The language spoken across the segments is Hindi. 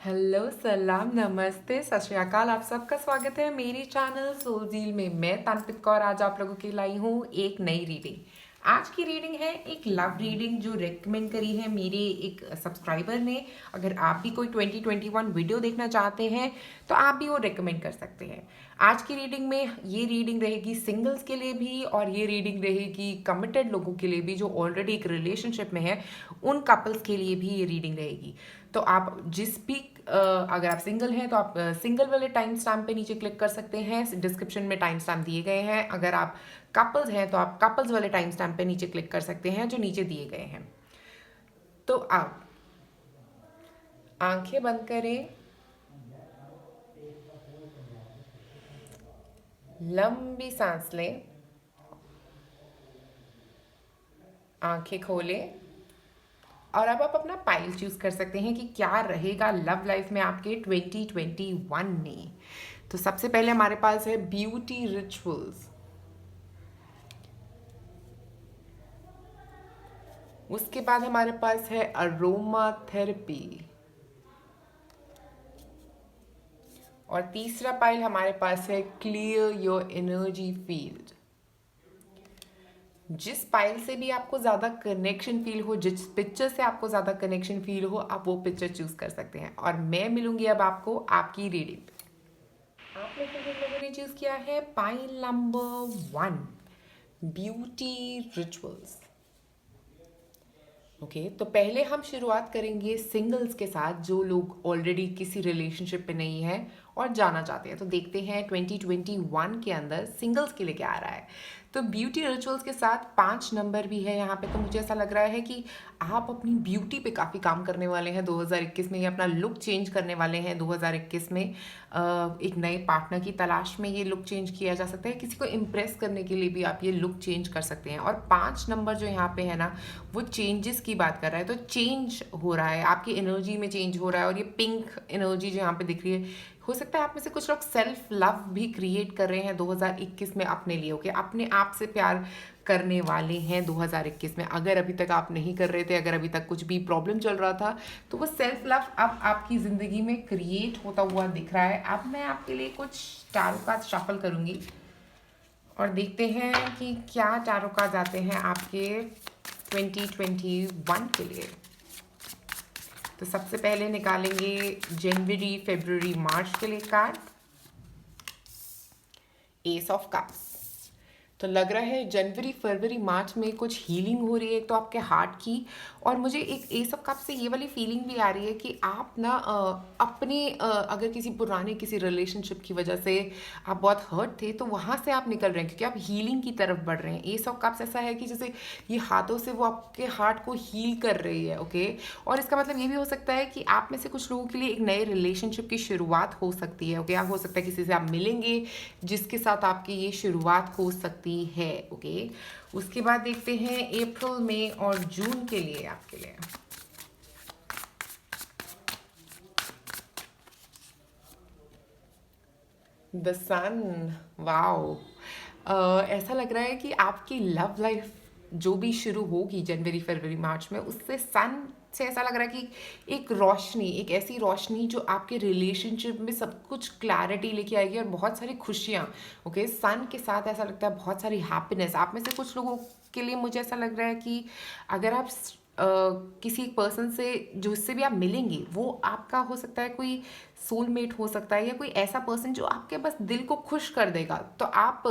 हेलो, सलाम, नमस्ते, सत श्री अकाल। आप सबका स्वागत है मेरी चैनल सोलजील में। मैं तांत्रिक कौर आज आप लोगों के लाई हूँ एक नई रीडिंग। आज की रीडिंग है एक लव रीडिंग जो रेकमेंड करी है मेरे एक सब्सक्राइबर ने। अगर आप भी कोई 2021 वीडियो देखना चाहते हैं तो आप भी वो रेकमेंड कर सकते हैं। आज की रीडिंग में ये रीडिंग रहेगी सिंगल्स के लिए भी और ये रीडिंग रहेगी कमिटेड लोगों के लिए भी जो ऑलरेडी एक रिलेशनशिप में है, उन कपल्स के लिए भी ये रीडिंग रहेगी। तो आप जिस भी अगर आप सिंगल हैं तो आप सिंगल वाले टाइम स्टैम्प पे नीचे क्लिक कर सकते हैं, डिस्क्रिप्शन में टाइम स्टैम्प दिए गए हैं। अगर आप कपल्स हैं तो आप कपल्स वाले टाइम स्टैम्प पे नीचे क्लिक कर सकते हैं जो नीचे दिए गए हैं। तो आप आंखें बंद करें, लंबी सांस लें, आंखें खोलें और अब आप अपना पाइल चूज कर सकते हैं कि क्या रहेगा लव लाइफ में आपके 2021 में। तो सबसे पहले हमारे पास है ब्यूटी रिचुअल्स, उसके बाद हमारे पास है अरोमा थेरेपी और तीसरा पाइल हमारे पास है क्लियर योर एनर्जी फील्ड। जिस पाइल से भी आपको ज़्यादा कनेक्शन फील हो, जिस पिक्चर से आपको ज़्यादा कनेक्शन फील हो, आप वो पिक्चर चूज कर सकते हैं और मैं मिलूंगी अब आपको आपकी रीडिंग पे। आप में से जिन लोगों ने चूज किया है pile number 1, beauty rituals. Okay तो पहले हम शुरुआत करेंगे सिंगल्स के साथ जो लोग ऑलरेडी किसी रिलेशनशिप पे नहीं है और जाना चाहते हैं। तो देखते हैं 2021 के अंदर सिंगल्स के लिए क्या आ रहा है। तो ब्यूटी रिचुअल्स के साथ 5 नंबर भी है यहाँ पे। तो मुझे ऐसा लग रहा है कि आप अपनी ब्यूटी पे काफ़ी काम करने वाले हैं 2021 में, या अपना लुक चेंज करने वाले हैं 2021 में। एक नए पार्टनर की तलाश में ये लुक चेंज किया जा सकता है, किसी को इम्प्रेस करने के लिए भी आप ये लुक चेंज कर सकते हैं। और 5 नंबर जो यहाँ पे है ना, वो चेंजेस की बात कर रहा है। तो चेंज हो रहा है, आपकी एनर्जी में चेंज हो रहा है। और ये पिंक एनर्जी जो यहाँ पे दिख रही है, हो सकता है आप में से कुछ लोग सेल्फ लव भी क्रिएट कर रहे हैं 2021 में अपने लिए। ओके, अपने आप से प्यार करने वाले हैं 2021 में। अगर अभी तक आप नहीं कर रहे थे, अगर अभी तक कुछ भी प्रॉब्लम चल रहा था, तो वो सेल्फ लव अब आपकी ज़िंदगी में क्रिएट होता हुआ दिख रहा है। अब मैं आपके लिए कुछ टैरो कार्ड शफल करूँगी और देखते हैं कि क्या टैरो कार्ड आते हैं आपके 2021 के लिए। तो सबसे पहले निकालेंगे जनवरी, फरवरी, मार्च के लिए कार्ड। S of cups. तो लग रहा है जनवरी, फरवरी, मार्च में कुछ हीलिंग हो रही है तो आपके हार्ट की। और मुझे एक एस ऑफ कप से ये वाली फीलिंग भी आ रही है कि आप ना अपने अगर किसी पुराने किसी रिलेशनशिप की वजह से आप बहुत हर्ट थे तो वहाँ से आप निकल रहे हैं, क्योंकि आप हीलिंग की तरफ बढ़ रहे हैं। एस ऑफ कप्स ऐसा है कि जैसे ये हाथों से वो आपके हार्ट को हील कर रही है। ओके, और इसका मतलब ये भी हो सकता है कि आप में से कुछ लोगों के लिए एक नए रिलेशनशिप की शुरुआत हो सकती है। ओके, आप हो सकता है किसी से आप मिलेंगे जिसके साथ आपकी ये शुरुआत हो सकती है। ओके, उसके बाद देखते हैं अप्रैल, मई और जून के लिए आपके लिए। The sun, wow. ऐसा लग रहा है कि आपकी लव लाइफ जो भी शुरू होगी जनवरी, फरवरी, मार्च में, उससे सन से ऐसा लग रहा है कि एक रोशनी, एक ऐसी रोशनी जो आपके रिलेशनशिप में सब कुछ क्लैरिटी लेके आएगी और बहुत सारी खुशियाँ। ओके, सन के साथ ऐसा लगता है बहुत सारी हैप्पीनेस। आप में से कुछ लोगों के लिए मुझे ऐसा लग रहा है कि अगर आप किसी पर्सन से जिससे भी आप मिलेंगे वो आपका हो सकता है कोई सोलमेट हो सकता है, या कोई ऐसा पर्सन जो आपके बस दिल को खुश कर देगा। तो आप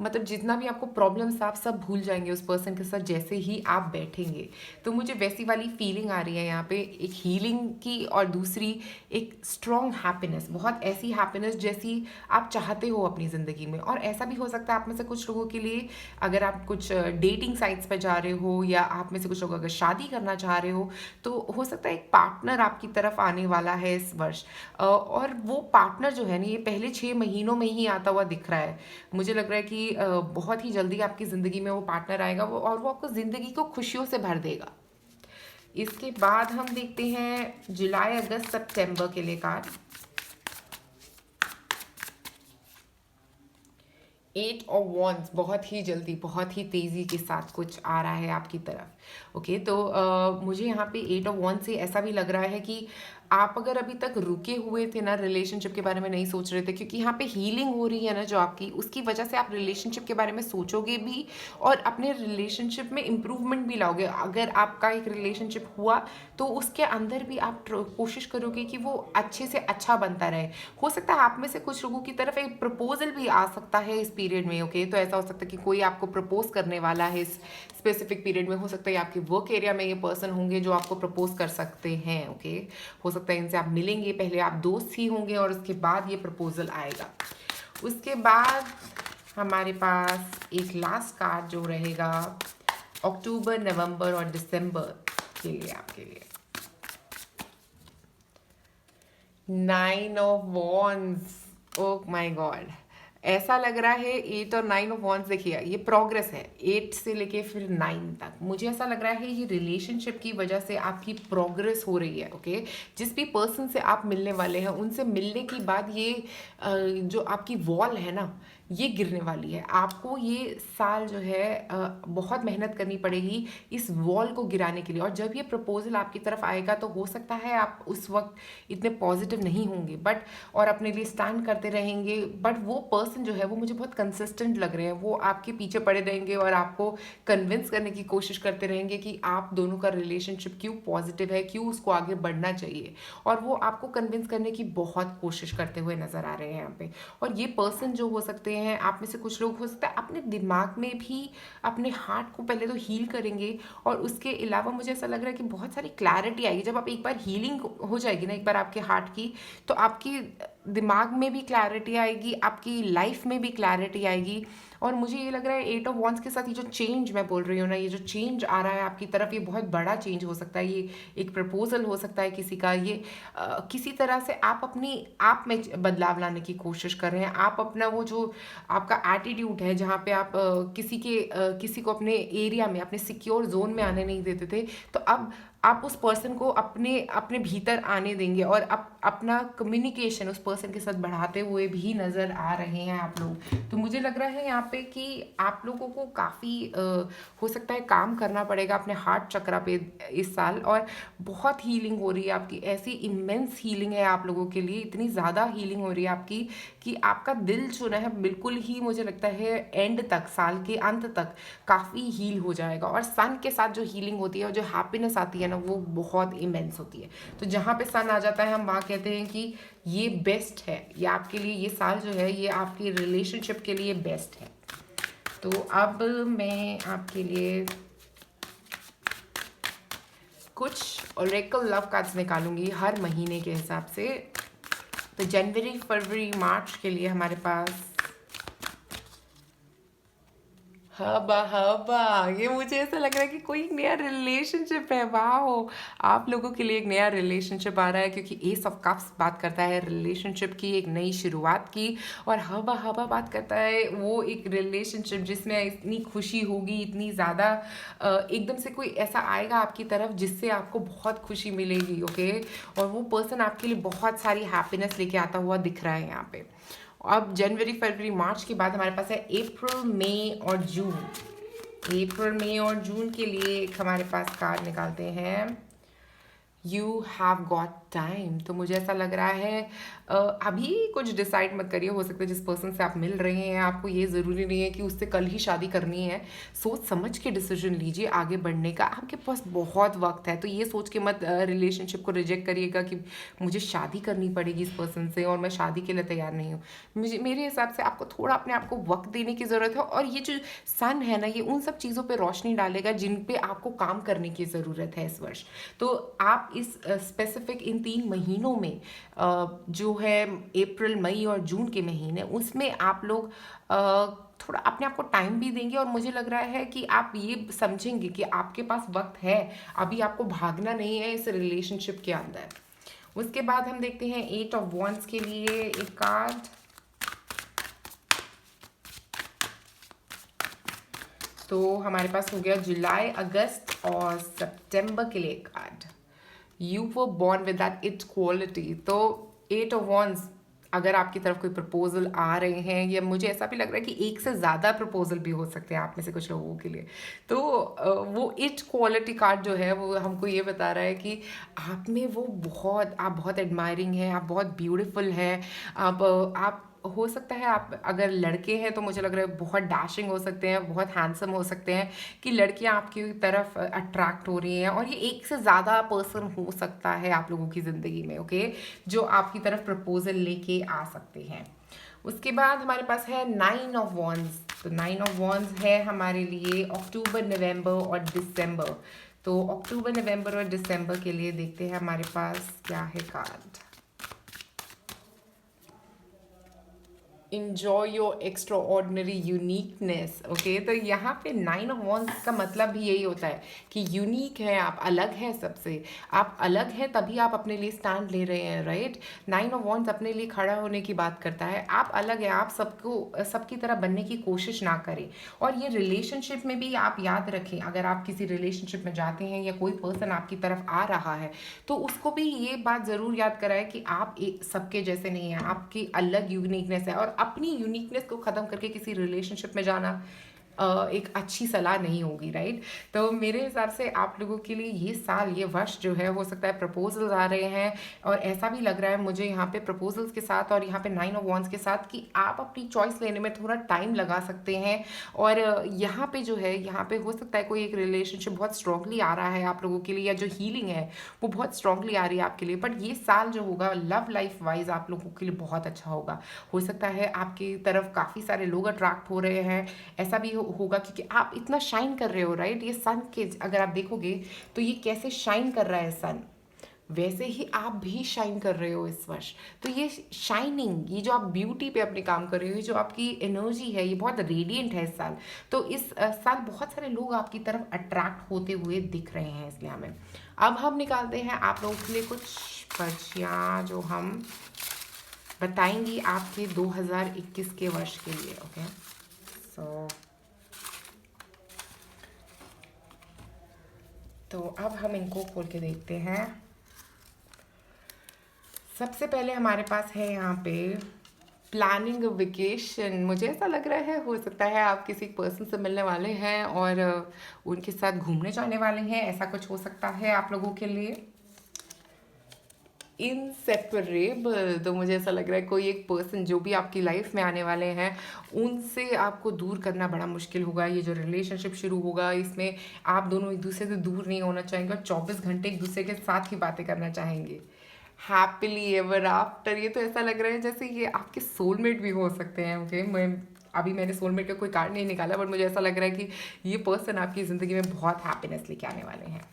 मतलब जितना भी आपको प्रॉब्लम्स आप सब भूल जाएंगे उस पर्सन के साथ जैसे ही आप बैठेंगे। तो मुझे वैसी वाली फीलिंग आ रही है यहाँ पे, एक हीलिंग की और दूसरी एक स्ट्रॉन्ग हैप्पीनेस, बहुत ऐसी हैप्पीनेस जैसी आप चाहते हो अपनी ज़िंदगी में। और ऐसा भी हो सकता है आप में से कुछ लोगों के लिए, अगर आप कुछ डेटिंग साइट्स पर जा रहे हो या आप में से कुछ लोग अगर शादी करना चाह रहे हो, तो हो सकता है एक पार्टनर आपकी तरफ आने वाला है इस वर्ष। और वो पार्टनर जो है ना, ये पहले 6 महीनों में ही आता हुआ दिख रहा है। मुझे लग रहा है कि बहुत ही जल्दी आपकी ज़िंदगी में वो पार्टनर आएगा और वो आपको ज़िंदगी को खुशियों से भर देगा। इसके बाद हम देखते हैं जुलाई, अगस्त, सितंबर के लिए कार्ड। 8 ऑफ वॉन्ड्स, बहुत ही जल्दी, बहुत ही तेज़ी के साथ कुछ आ रहा है आपकी तरफ। ओके, तो मुझे यहाँ पे 8 ऑफ वॉन्ड्स से ऐसा भी लग रहा है कि आप अगर अभी तक रुके हुए थे ना, रिलेशनशिप के बारे में नहीं सोच रहे थे, क्योंकि यहाँ पे हीलिंग हो रही है ना जो आपकी, उसकी वजह से आप रिलेशनशिप के बारे में सोचोगे भी और अपने रिलेशनशिप में इम्प्रूवमेंट भी लाओगे। अगर आपका एक रिलेशनशिप हुआ तो उसके अंदर भी आप कोशिश करोगे कि वो अच्छे से अच्छा बनता रहे। हो सकता है आप में से कुछ लोगों की तरफ एक प्रपोजल भी आ सकता है इस पीरियड में, ओके। तो ऐसा हो सकता है कि कोई आपको प्रपोज करने वाला है इस स्पेसिफिक पीरियड में। हो सकता है आपके वर्क एरिया में ये पर्सन होंगे जो आपको प्रपोज कर सकते हैं, ओके। हो सकता है इनसे आप मिलेंगे, पहले आप दोस्त ही होंगे और उसके बाद ये प्रपोजल आएगा। उसके बाद हमारे पास एक लास्ट कार्ड जो रहेगा अक्टूबर, नवंबर और दिसंबर के लिए आपके लिए। 9 of wands, oh my God. ऐसा लग रहा है 8 और 9 ऑफ वॉन्ड्स, देखिए ये प्रोग्रेस है 8 से लेके फिर 9 तक। मुझे ऐसा लग रहा है ये रिलेशनशिप की वजह से आपकी प्रोग्रेस हो रही है, ओके। जिस भी पर्सन से आप मिलने वाले हैं उनसे मिलने के बाद ये जो आपकी वॉल है ना, ये गिरने वाली है। आपको ये साल जो है बहुत मेहनत करनी पड़ेगी इस वॉल को गिराने के लिए। और जब ये प्रपोजल आपकी तरफ आएगा तो हो सकता है आप उस वक्त इतने पॉजिटिव नहीं होंगे, बट और अपने लिए स्टैंड करते रहेंगे, बट वो पर्सन जो है वो मुझे बहुत कंसिस्टेंट लग रहे हैं। वो आपके पीछे पड़े रहेंगे और आपको कन्विंस करने की कोशिश करते रहेंगे कि आप दोनों का रिलेशनशिप क्यों पॉजिटिव है, क्यों उसको आगे बढ़ना चाहिए। और वो आपको कन्विंस करने की बहुत कोशिश करते हुए नजर आ रहे हैं यहाँ पे। और ये पर्सन जो हो सकते हैं, आप में से कुछ लोग हो सकता है अपने दिमाग में भी अपने हार्ट को पहले तो हील करेंगे। और उसके अलावा मुझे ऐसा लग रहा है कि बहुत सारी क्लैरिटी आएगी जब आप एक बार हीलिंग हो जाएगी ना एक बार आपके हार्ट की, तो आपकी दिमाग में भी क्लैरिटी आएगी, आपकी लाइफ में भी क्लैरिटी आएगी। और मुझे ये लग रहा है 8 ऑफ वॉन्ड्स के साथ ये जो चेंज मैं बोल रही हूँ ना, ये जो चेंज आ रहा है आपकी तरफ, ये बहुत बड़ा चेंज हो सकता है। ये एक प्रपोजल हो सकता है किसी का, ये किसी तरह से आप अपनी आप में बदलाव लाने की कोशिश कर रहे हैं। आप अपना वो जो आपका एटीट्यूड है जहाँ पे आप किसी को अपने एरिया में, अपने सिक्योर जोन में आने नहीं देते थे, तो अब आप उस पर्सन को अपने अपने भीतर आने देंगे और अपना कम्युनिकेशन उस पर्सन के साथ बढ़ाते हुए भी नज़र आ रहे हैं आप लोग। तो मुझे लग रहा है यहाँ पे कि आप लोगों को काफ़ी हो सकता है काम करना पड़ेगा अपने हार्ट चक्रा पे इस साल। और बहुत हीलिंग हो रही है आपकी, ऐसी इमेंस हीलिंग है आप लोगों के लिए, इतनी ज़्यादा हीलिंग हो रही है आपकी कि आपका दिल जो है बिल्कुल ही मुझे लगता है एंड तक, साल के अंत तक काफ़ी हील हो जाएगा। और सन के साथ जो हीलिंग होती है और जो हैप्पीनेस आती है ना, वो बहुत इमेंस होती है। तो जहाँ पे सन आ जाता है हम वहाँ कहते हैं कि ये बेस्ट है, ये आपके लिए ये साल जो है ये आपकी रिलेशनशिप के लिए बेस्ट है। तो अब मैं आपके लिए कुछ ओरेकल लव कार्ड्स निकालूंगी हर महीने के हिसाब से। तो जनवरी, फरवरी, मार्च के लिए हमारे पास हबा हबा, ये मुझे ऐसा लग रहा है कि कोई एक नया रिलेशनशिप है। वाह, आप लोगों के लिए एक नया रिलेशनशिप आ रहा है, क्योंकि एस ऑफ कप्स बात करता है रिलेशनशिप की एक नई शुरुआत की, और हबा हबा बात करता है वो एक रिलेशनशिप जिसमें इतनी खुशी होगी, इतनी ज़्यादा एकदम से कोई ऐसा आएगा आपकी तरफ जिससे आपको बहुत खुशी मिलेगी, ओके। और वो पर्सन आपके लिए बहुत सारी हैप्पीनेस लेके आता हुआ दिख रहा है यहाँ पे। अब जनवरी, फरवरी, मार्च के बाद हमारे पास है अप्रैल, मई और जून। अप्रैल, मई और जून के लिए एक हमारे पास कार्ड निकालते हैं, यू हैव गॉट टाइम। तो मुझे ऐसा लग रहा है अभी कुछ डिसाइड मत करिए। हो सकता है जिस पर्सन से आप मिल रहे हैं आपको ये ज़रूरी नहीं है कि उससे कल ही शादी करनी है। सोच समझ के डिसीजन लीजिए आगे बढ़ने का, आपके पास बहुत वक्त है। तो ये सोच के मत रिलेशनशिप को रिजेक्ट करिएगा कि मुझे शादी करनी पड़ेगी इस पर्सन से और मैं शादी के लिए तैयार नहीं हूँ। मेरे हिसाब से आपको थोड़ा अपने आप को वक्त देने की ज़रूरत है। और ये जो सन है ना, ये उन सब चीज़ों पर रोशनी डालेगा जिन पे आपको काम करने की ज़रूरत है इस वर्ष। तो आप इस स्पेसिफिक इन 3 महीनों में जो है अप्रैल, मई और जून के महीने, उसमें आप लोग थोड़ा अपने आप को टाइम भी देंगे। और मुझे लग रहा है कि आप ये समझेंगे कि आपके पास वक्त है, अभी आपको भागना नहीं है इस रिलेशनशिप के अंदर। उसके बाद हम देखते हैं 8 ऑफ वॉन्ड्स के लिए एक कार्ड। तो हमारे पास हो गया जुलाई, अगस्त और सितंबर के लिए card. You were born with that it quality. तो 8 ऑफ वॉन्ड्स अगर आपकी तरफ कोई प्रपोज़ल आ रहे हैं, या मुझे ऐसा भी लग रहा है कि एक से ज़्यादा प्रपोज़ल भी हो सकते हैं आप में से कुछ लोगों के लिए। तो वो इट क्वालिटी कार्ड जो है वो हमको ये बता रहा है कि आप में वो आप बहुत एडमायरिंग हैं, आप बहुत ब्यूटीफुल हैं। आप हो सकता है, आप अगर लड़के हैं तो मुझे लग रहा है बहुत डैशिंग हो सकते हैं, बहुत हैंडसम हो सकते हैं, कि लड़कियां आपकी तरफ अट्रैक्ट हो रही हैं, और ये एक से ज़्यादा पर्सन हो सकता है आप लोगों की ज़िंदगी में, ओके, जो आपकी तरफ प्रपोजल लेके आ सकते हैं। उसके बाद हमारे पास है 9 ऑफ वॉन्ड्स। तो 9 ऑफ वॉन्ड्स है हमारे लिए अक्टूबर, नवंबर और दिसंबर। तो अक्टूबर, नवंबर और दिसंबर के लिए देखते हैं हमारे पास क्या है card. Enjoy your extra ordinary uniqueness, okay. तो यहाँ पे 9 ऑफ वॉन्ड्स का मतलब भी यही होता है कि यूनिक है आप, अलग है सबसे, आप अलग हैं तभी आप अपने लिए स्टैंड ले रहे हैं, राइट। 9 ऑफ वॉन्ड्स अपने लिए खड़ा होने की बात करता है। आप अलग हैं, आप सबकी तरह बनने की कोशिश ना करें। और ये रिलेशनशिप में भी आप याद रखें, अगर आप किसी रिलेशनशिप में जाते हैं या कोई पर्सन आपकी तरफ आ रहा है, तो उसको भी ये बात ज़रूर याद कराए कि आप एक सबके जैसे नहीं हैं, आपकी अलग यूनिकनेस है। और अपनी यूनिकनेस को ख़त्म करके किसी रिलेशनशिप में जाना एक अच्छी सलाह नहीं होगी, राइट। तो मेरे हिसाब से आप लोगों के लिए ये साल, ये वर्ष जो है, हो सकता है प्रपोजल्स आ रहे हैं, और ऐसा भी लग रहा है मुझे यहाँ पे प्रपोजल्स के साथ और यहाँ पे 9 ऑफ वॉन्ड्स के साथ कि आप अपनी चॉइस लेने में थोड़ा टाइम लगा सकते हैं। और यहाँ पे जो है, यहाँ पे हो सकता है कोई एक रिलेशनशिप बहुत स्ट्रांगली आ रहा है आप लोगों के लिए, या जो हीलिंग है वो बहुत स्ट्रांगली आ रही है आपके लिए। बट ये साल जो होगा लव लाइफ वाइज आप लोगों के लिए बहुत अच्छा होगा। हो सकता है आपकी तरफ काफ़ी सारे लोग अट्रैक्ट हो रहे हैं, ऐसा भी होगा क्योंकि आप इतना शाइन कर रहे हो, राइट। ये सन के अगर आप देखोगे तो ये कैसे शाइन कर रहा है सन, वैसे ही आप भी शाइन कर रहे हो इस वर्ष। तो ये शाइनिंग, ये जो आप ब्यूटी पे अपने काम कर रहे हो, ये जो आपकी एनर्जी है, ये बहुत रेडिएंट है इस साल। तो इस साल बहुत सारे लोग आपकी तरफ अट्रैक्ट होते हुए दिख रहे हैं, इसलिए हमें अब हम निकालते हैं आप लोगों के लिए कुछ पर्चियाँ जो हम बताएंगी आपके 2021 के वर्ष के लिए, ओके। सो तो अब हम इनको खोल के देखते हैं। सबसे पहले हमारे पास है यहाँ पे प्लानिंग वेकेशन। मुझे ऐसा लग रहा है, हो सकता है आप किसी पर्सन से मिलने वाले हैं और उनके साथ घूमने जाने वाले हैं, ऐसा कुछ हो सकता है आप लोगों के लिए। इनसेपरेबल, तो मुझे ऐसा लग रहा है कोई एक पर्सन जो भी आपकी लाइफ में आने वाले हैं, उनसे आपको दूर करना बड़ा मुश्किल होगा। ये जो रिलेशनशिप शुरू होगा, इसमें आप दोनों एक दूसरे से दूर नहीं होना चाहेंगे और 24 घंटे एक दूसरे के साथ ही बातें करना चाहेंगे। हैप्पीली एवर आफ्टर, ये तो ऐसा लग रहा है जैसे ये आपके सोलमेट भी हो सकते हैं, ओके। मैंने सोलमेट का कोई कार्ड नहीं निकाला, बट मुझे ऐसा लग रहा है कि ये पर्सन आपकी ज़िंदगी में बहुत हैप्पीनेस लेके आने वाले हैं।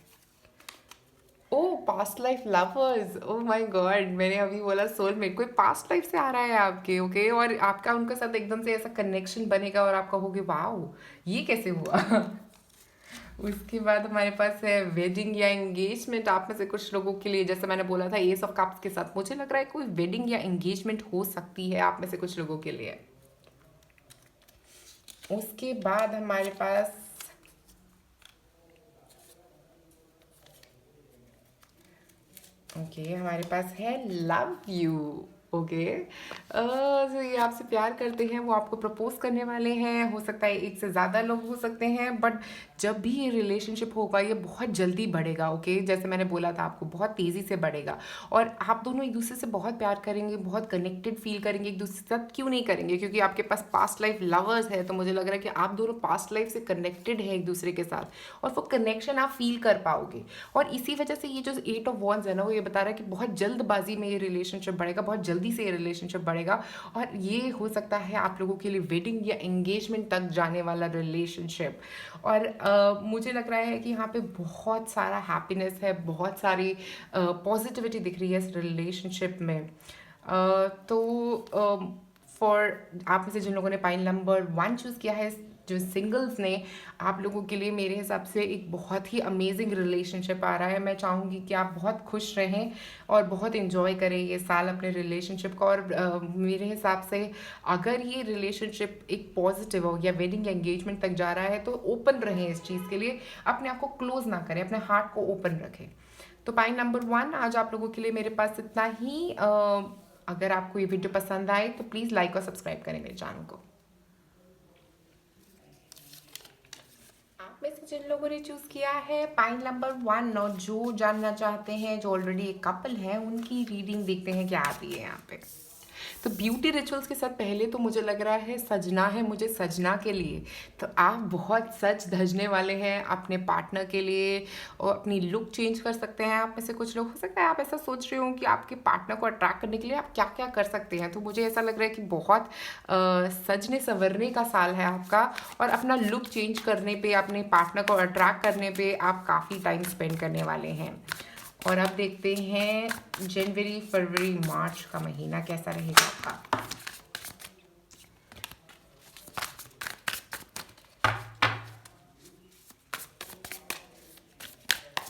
Oh past life lovers, oh my god, मैंने अभी बोला सोलमेट, कोई पास्ट लाइफ से आ रहा है आपके, ओके। और आपका उनके साथ एकदम से ऐसा कनेक्शन बनेगा और आप कहोगे वाओ, ये कैसे हुआ। उसके बाद हमारे पास है वेडिंग या एंगेजमेंट। आप में से कुछ लोगों के लिए, जैसे मैंने बोला था एस ऑफ कप्स के साथ, मुझे लग रहा है कोई वेडिंग या एंगेजमेंट हो सकती है आप में से कुछ लोगों के लिए। उसके बाद हमारे पास ओके हमारे पास है लव यू, ओके। तो ये आपसे प्यार करते हैं, वो आपको प्रपोज करने वाले हैं। हो सकता है एक से ज़्यादा लोग हो सकते हैं, बट जब भी ये रिलेशनशिप होगा ये बहुत जल्दी बढ़ेगा, ओके। जैसे मैंने बोला था आपको, बहुत तेज़ी से बढ़ेगा और आप दोनों एक दूसरे से बहुत प्यार करेंगे, बहुत कनेक्टेड फील करेंगे एक दूसरे के साथ। क्यों नहीं करेंगे, क्योंकि आपके पास पास्ट लाइफ लवर्स है। तो मुझे लग रहा है कि आप दोनों पास्ट लाइफ से कनेक्टेड हैं एक दूसरे के साथ, और वो कनेक्शन आप फील कर पाओगे। और इसी वजह से ये जो 8 ऑफ वॉन्ड्स है ना, वो ये बता रहा है कि बहुत जल्दबाजी में ये रिलेशनशिप बढ़ेगा, बहुत जल्दी से ये रिलेशनशिप बढ़ेगा, और ये हो सकता है आप लोगों के लिए वेडिंग या एंगेजमेंट तक जाने वाला रिलेशनशिप। और मुझे लग रहा है कि यहाँ पे बहुत सारा हैप्पीनेस है, बहुत सारी पॉजिटिविटी दिख रही है इस रिलेशनशिप में। तो फॉर आप में से जिन लोगों ने पाइल नंबर 1 चूज़ किया है, जो सिंगल्स ने, आप लोगों के लिए मेरे हिसाब से एक बहुत ही अमेजिंग रिलेशनशिप आ रहा है। मैं चाहूँगी कि आप बहुत खुश रहें और बहुत इन्जॉय करें ये साल अपने रिलेशनशिप का। और मेरे हिसाब से अगर ये रिलेशनशिप एक पॉजिटिव हो या वेडिंग एंगेजमेंट तक जा रहा है, तो ओपन रहें इस चीज़ के लिए, अपने आप को क्लोज ना करें, अपने हार्ट को ओपन रखें। तो पाई नंबर 1 आज आप लोगों के लिए मेरे पास इतना ही। अगर आपको ये वीडियो पसंद आए तो प्लीज़ लाइक और सब्सक्राइब करें मेरे चैनल को। आप में से जिन लोगों ने चूज़ किया है पाइल नंबर 1 और जो जानना चाहते हैं, जो ऑलरेडी एक कपल है, उनकी रीडिंग देखते हैं क्या आती है यहाँ पे। तो ब्यूटी रिचुअल्स के साथ पहले तो मुझे लग रहा है सजना है मुझे सजना के लिए। तो आप बहुत सज धजने वाले हैं अपने पार्टनर के लिए और अपनी लुक चेंज कर सकते हैं। आप में से कुछ लोग हो सकता है आप ऐसा सोच रहे हो कि आपके पार्टनर को अट्रैक्ट करने के लिए आप क्या क्या कर सकते हैं। तो मुझे ऐसा लग रहा है कि बहुत सजने संवरने का साल है आपका, और अपना लुक चेंज करने पे, अपने पार्टनर को अट्रैक्ट करने पे आप काफ़ी टाइम स्पेंड करने वाले हैं। और अब देखते हैं जनवरी फरवरी मार्च का महीना कैसा रहेगा आपका।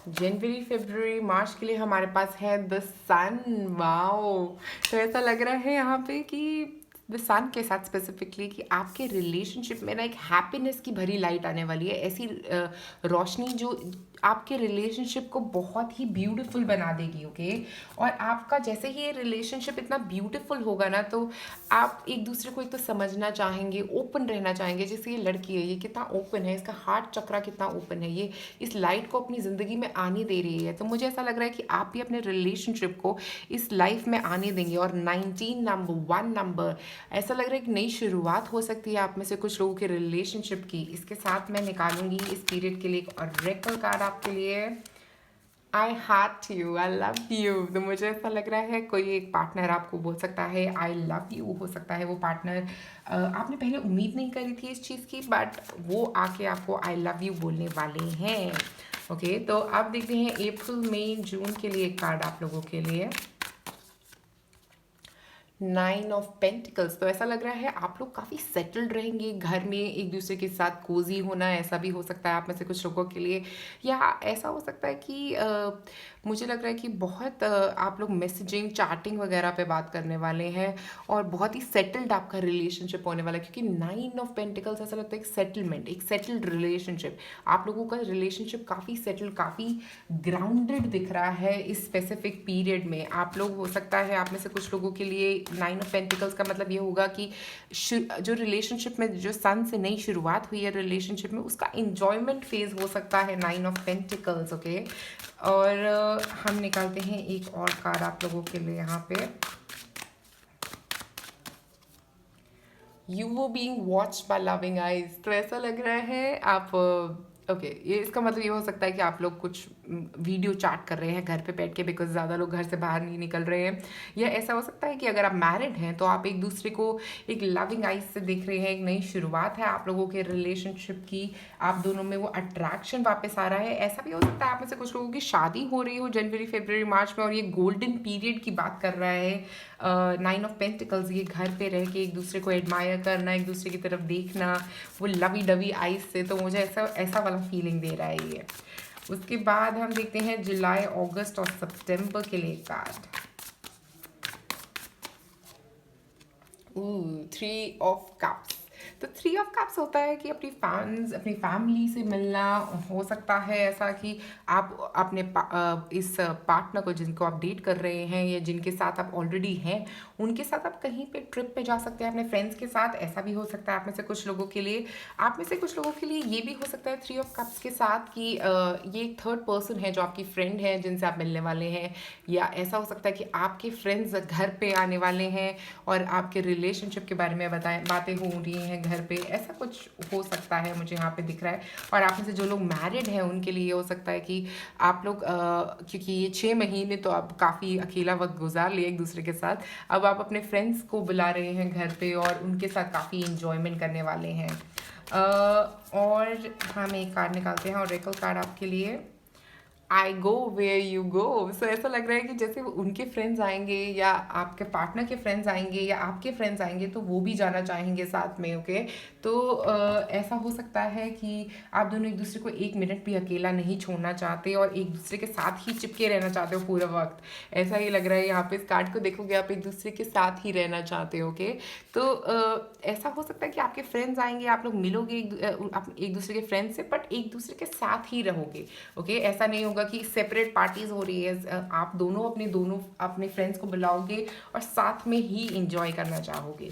जनवरी फरवरी मार्च के लिए हमारे पास है द सन। वाओ, तो ऐसा लग रहा है यहाँ पे कि द सन के साथ स्पेसिफिकली कि आपके रिलेशनशिप में ना एक हैप्पीनेस की भरी लाइट आने वाली है, ऐसी रोशनी जो आपके रिलेशनशिप को बहुत ही ब्यूटीफुल बना देगी। ओके, और आपका जैसे ही ये रिलेशनशिप इतना ब्यूटीफुल होगा ना, तो आप एक दूसरे को एक तो समझना चाहेंगे, ओपन रहना चाहेंगे। जैसे ये लड़की है, ये कितना ओपन है, इसका हार्ट चक्रा कितना ओपन है, ये इस लाइट को अपनी ज़िंदगी में आने दे रही है। तो मुझे ऐसा लग रहा है कि आप भी अपने रिलेशनशिप को इस लाइफ में आने देंगे। और 19 नंबर 1 नंबर, ऐसा लग रहा है कि नई शुरुआत हो सकती है आप में से कुछ लोगों के रिलेशनशिप की। इसके साथ मैं निकालूंगी इस पीरियड के लिए एक ऑरेकल कार्ड आपके लिए। I heart you, I love you. तो मुझे ऐसा लग रहा है कोई एक पार्टनर आपको बोल सकता है आई लव यू। हो सकता है वो पार्टनर आपने पहले उम्मीद नहीं करी थी इस चीज़ की, बट वो आके आपको आई लव यू बोलने वाले हैं। ओके, तो अब देखते हैं अप्रैल मई जून के लिए एक कार्ड आप लोगों के लिए। 9 ऑफ पेंटिकल्स। तो ऐसा लग रहा है आप लोग काफ़ी सेटल्ड रहेंगे घर में, एक दूसरे के साथ कोजी होना, ऐसा भी हो सकता है आप में से कुछ लोगों के लिए। या ऐसा हो सकता है कि मुझे लग रहा है कि बहुत आप लोग मैसेजिंग चैटिंग वगैरह पे बात करने वाले हैं, और बहुत ही सेटल्ड आपका रिलेशनशिप होने वाला है। क्योंकि 9 ऑफ पेंटिकल्स ऐसा लगता है एक सेटलमेंट, एक सेटल्ड रिलेशनशिप। आप लोगों का रिलेशनशिप काफ़ी सेटल्ड, काफ़ी ग्राउंडेड दिख रहा है इस स्पेसिफिक पीरियड में। आप लोग हो सकता है आप में से कुछ लोगों के लिए 9 ऑफ पेंटिकल्स का मतलब ये होगा कि जो रिलेशनशिप में जो सन से नई शुरुआत हुई है रिलेशनशिप में, उसका इंजॉयमेंट फेज हो सकता है 9 ऑफ पेंटिकल्स। ओके, और हम निकालते हैं एक और कार्ड आप लोगों के लिए यहाँ पे। यू वो being watched bye loving eyes. तो ऐसा लग रहा है आप ओके, ये इसका मतलब ये हो सकता है कि आप लोग कुछ वीडियो चैट कर रहे हैं घर पे बैठ के, बिकॉज ज़्यादा लोग घर से बाहर नहीं निकल रहे हैं। या ऐसा हो सकता है कि अगर आप मैरिड हैं तो आप एक दूसरे को एक लविंग आइज से देख रहे हैं। एक नई शुरुआत है आप लोगों के रिलेशनशिप की, आप दोनों में वो अट्रैक्शन वापस आ रहा है। ऐसा भी हो सकता है आप में से कुछ लोगों की शादी हो रही हो जनवरी फरवरी मार्च में, और ये गोल्डन पीरियड की बात कर रहा है 9 ऑफ पेंटिकल्स। ये घर पे रह के एक दूसरे को एडमायर करना, एक दूसरे की तरफ देखना, वो लवी डवी आइज से। तो मुझे ऐसा ऐसा वाला फीलिंग दे रहा है ये। उसके बाद हम देखते हैं जुलाई अगस्त और सितंबर के लिए कार्ड। 3 of cups. तो 3 ऑफ कप्स होता है कि अपनी फैंस, अपनी फैमिली से मिलना। हो सकता है ऐसा कि आप अपने इस पार्टनर को, जिनको आप डेट कर रहे हैं या जिनके साथ आप ऑलरेडी हैं, उनके साथ आप कहीं पे ट्रिप पे जा सकते हैं अपने फ्रेंड्स के साथ। ऐसा भी हो सकता है आप में से कुछ लोगों के लिए। आप में से कुछ लोगों के लिए ये भी हो सकता है 3 ऑफ कप्स के साथ कि ये एक थर्ड पर्सन है जो आपकी फ्रेंड है, जिनसे आप मिलने वाले हैं। या ऐसा हो सकता है कि आपके फ्रेंड्स घर पे आने वाले हैं और आपके रिलेशनशिप के बारे में बातें हो रही हैं घर पे। ऐसा कुछ हो सकता है मुझे यहाँ पे दिख रहा है। और आप में से जो लोग मैरिड हैं उनके लिए हो सकता है कि आप लोग क्योंकि ये 6 महीने तो आप काफ़ी अकेला वक्त गुजार लिए एक दूसरे के साथ, अब आप अपने फ्रेंड्स को बुला रहे हैं घर पे और उनके साथ काफ़ी इंजॉयमेंट करने वाले हैं। और हम एक कार्ड निकालते हैं, ऑरेकल कार्ड आपके लिए। आई गो वेयर यू गो। सो ऐसा लग रहा है कि जैसे उनके फ्रेंड्स आएंगे या आपके पार्टनर के फ्रेंड्स आएंगे या आपके फ्रेंड्स आएंगे तो वो भी जाना चाहेंगे साथ में। ओके, तो ऐसा हो सकता है कि आप दोनों एक दूसरे को 1 मिनट भी अकेला नहीं छोड़ना चाहते और एक दूसरे के साथ ही चिपके रहना चाहते हो पूरा वक्त। ऐसा ही लग रहा है यहाँ पे, इस कार्ड को देखोगे आप एक दूसरे के साथ ही रहना चाहते हो। ओके, तो ऐसा हो सकता है कि आपके फ्रेंड्स आएंगे, आप लोग मिलोगे एक दूसरे के फ्रेंड्स से, बट एक दूसरे के साथ ही रहोगे। ओके, ऐसा नहीं होगा होगा कि सेपरेट पार्टीज हो रही है, आप दोनों अपने फ्रेंड्स को बुलाओगे और साथ में ही इंजॉय करना चाहोगे।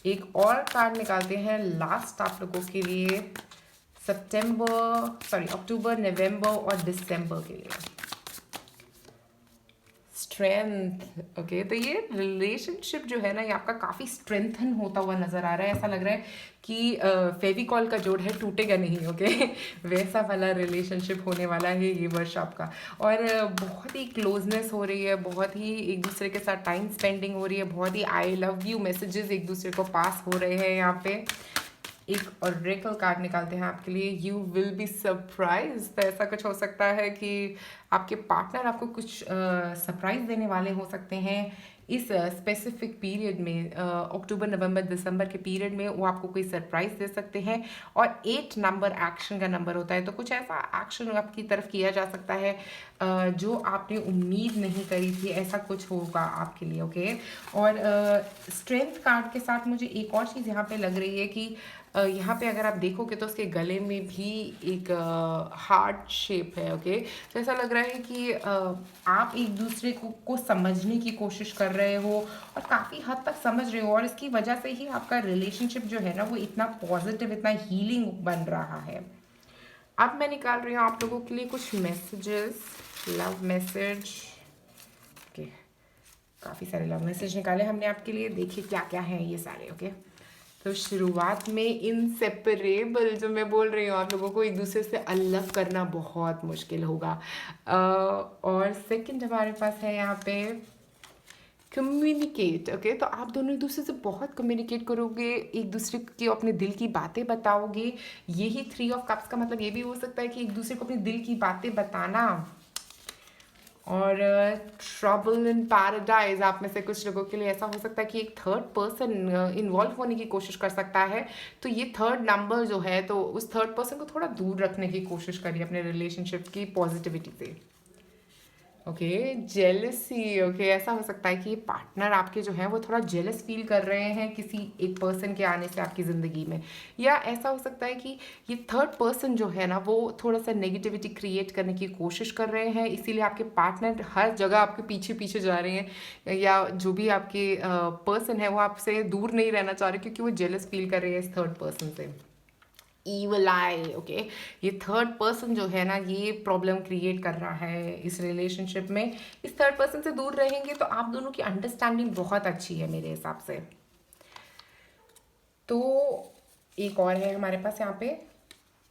एक और कार्ड निकालते हैं लास्ट आप लोगों के लिए अक्टूबर, नवंबर और दिसंबर के लिए। स्ट्रेंथ। ओके, तो ये रिलेशनशिप जो है ना, ये आपका काफ़ी स्ट्रेंथन होता हुआ नज़र आ रहा है। ऐसा लग रहा है कि फेविकॉल का जोड़ है, टूटेगा नहीं। ओके वैसा वाला रिलेशनशिप होने वाला है ये वर्ष आपका। और बहुत ही क्लोजनेस हो रही है, बहुत ही एक दूसरे के साथ टाइम स्पेंडिंग हो रही है, बहुत ही आई लव यू मैसेजेस एक दूसरे को पास हो रहे हैं यहाँ पे। एक ऑरेकल कार्ड निकालते हैं आपके लिए, यू विल बी सरप्राइज। तो ऐसा कुछ हो सकता है कि आपके पार्टनर आपको कुछ सरप्राइज देने वाले हो सकते हैं इस स्पेसिफिक पीरियड में, अक्टूबर, नवंबर, दिसंबर के पीरियड में वो आपको कोई सरप्राइज दे सकते हैं। और 8 नंबर एक्शन का नंबर होता है, तो कुछ ऐसा एक्शन आपकी तरफ किया जा सकता है जो आपने उम्मीद नहीं करी थी, ऐसा कुछ होगा आपके लिए। ओके, और स्ट्रेंथ कार्ड के साथ मुझे एक और चीज़ यहाँ पे लग रही है कि यहाँ पे अगर आप देखोगे तो उसके गले में भी एक हार्ट शेप है। ओके, तो ऐसा लग रहा है कि आप एक दूसरे को समझने की कोशिश कर रहे हो और काफ़ी हद तक समझ रहे हो, और इसकी वजह से ही आपका रिलेशनशिप जो है ना वो इतना पॉजिटिव, इतना हीलिंग बन रहा है। अब मैं निकाल रही हूँ आप लोगों के लिए कुछ मैसेजेस, लव मैसेज। ओके, काफ़ी सारे लव मैसेज निकाले हमने आपके लिए, देखिए क्या क्या हैं ये सारे। ओके, तो शुरुआत में इनसेपरेबल जो मैं बोल रही हूँ, आप लोगों को एक दूसरे से अलग करना बहुत मुश्किल होगा। और सेकंड हमारे पास है यहाँ पे कम्युनिकेट। ओके, तो आप दोनों एक दूसरे से बहुत कम्युनिकेट करोगे, एक दूसरे की अपने दिल की बातें बताओगे। यही 3 ऑफ कप्स का मतलब ये भी हो सकता है कि एक दूसरे को अपने दिल की बातें बताना। और ट्रबल इन पैराडाइज, आप में से कुछ लोगों के लिए ऐसा हो सकता है कि एक थर्ड पर्सन इन्वॉल्व होने की कोशिश कर सकता है। तो ये थर्ड नंबर जो है, तो उस थर्ड पर्सन को थोड़ा दूर रखने की कोशिश करिए अपने रिलेशनशिप की पॉजिटिविटी से। Okay, jealousy. ओके, ऐसा हो सकता है कि पार्टनर आपके जो हैं वो थोड़ा जेलस फील कर रहे हैं किसी एक पर्सन के आने से आपकी ज़िंदगी में, या ऐसा हो सकता है कि ये थर्ड पर्सन जो है ना वो थोड़ा सा नेगेटिविटी क्रिएट करने की कोशिश कर रहे हैं, इसीलिए आपके पार्टनर हर जगह आपके पीछे पीछे जा रहे हैं, या जो भी आपके पर्सन है वो आपसे दूर नहीं रहना चाह रहे क्योंकि वो जेलस फील कर रहे हैं इस थर्ड पर्सन से। ईवल आई। ओके, ये थर्ड पर्सन जो है ना ये प्रॉब्लम क्रिएट कर रहा है इस रिलेशनशिप में। इस थर्ड पर्सन से दूर रहेंगे तो आप दोनों की अंडरस्टैंडिंग बहुत अच्छी है मेरे हिसाब से। तो एक और है हमारे पास यहाँ पे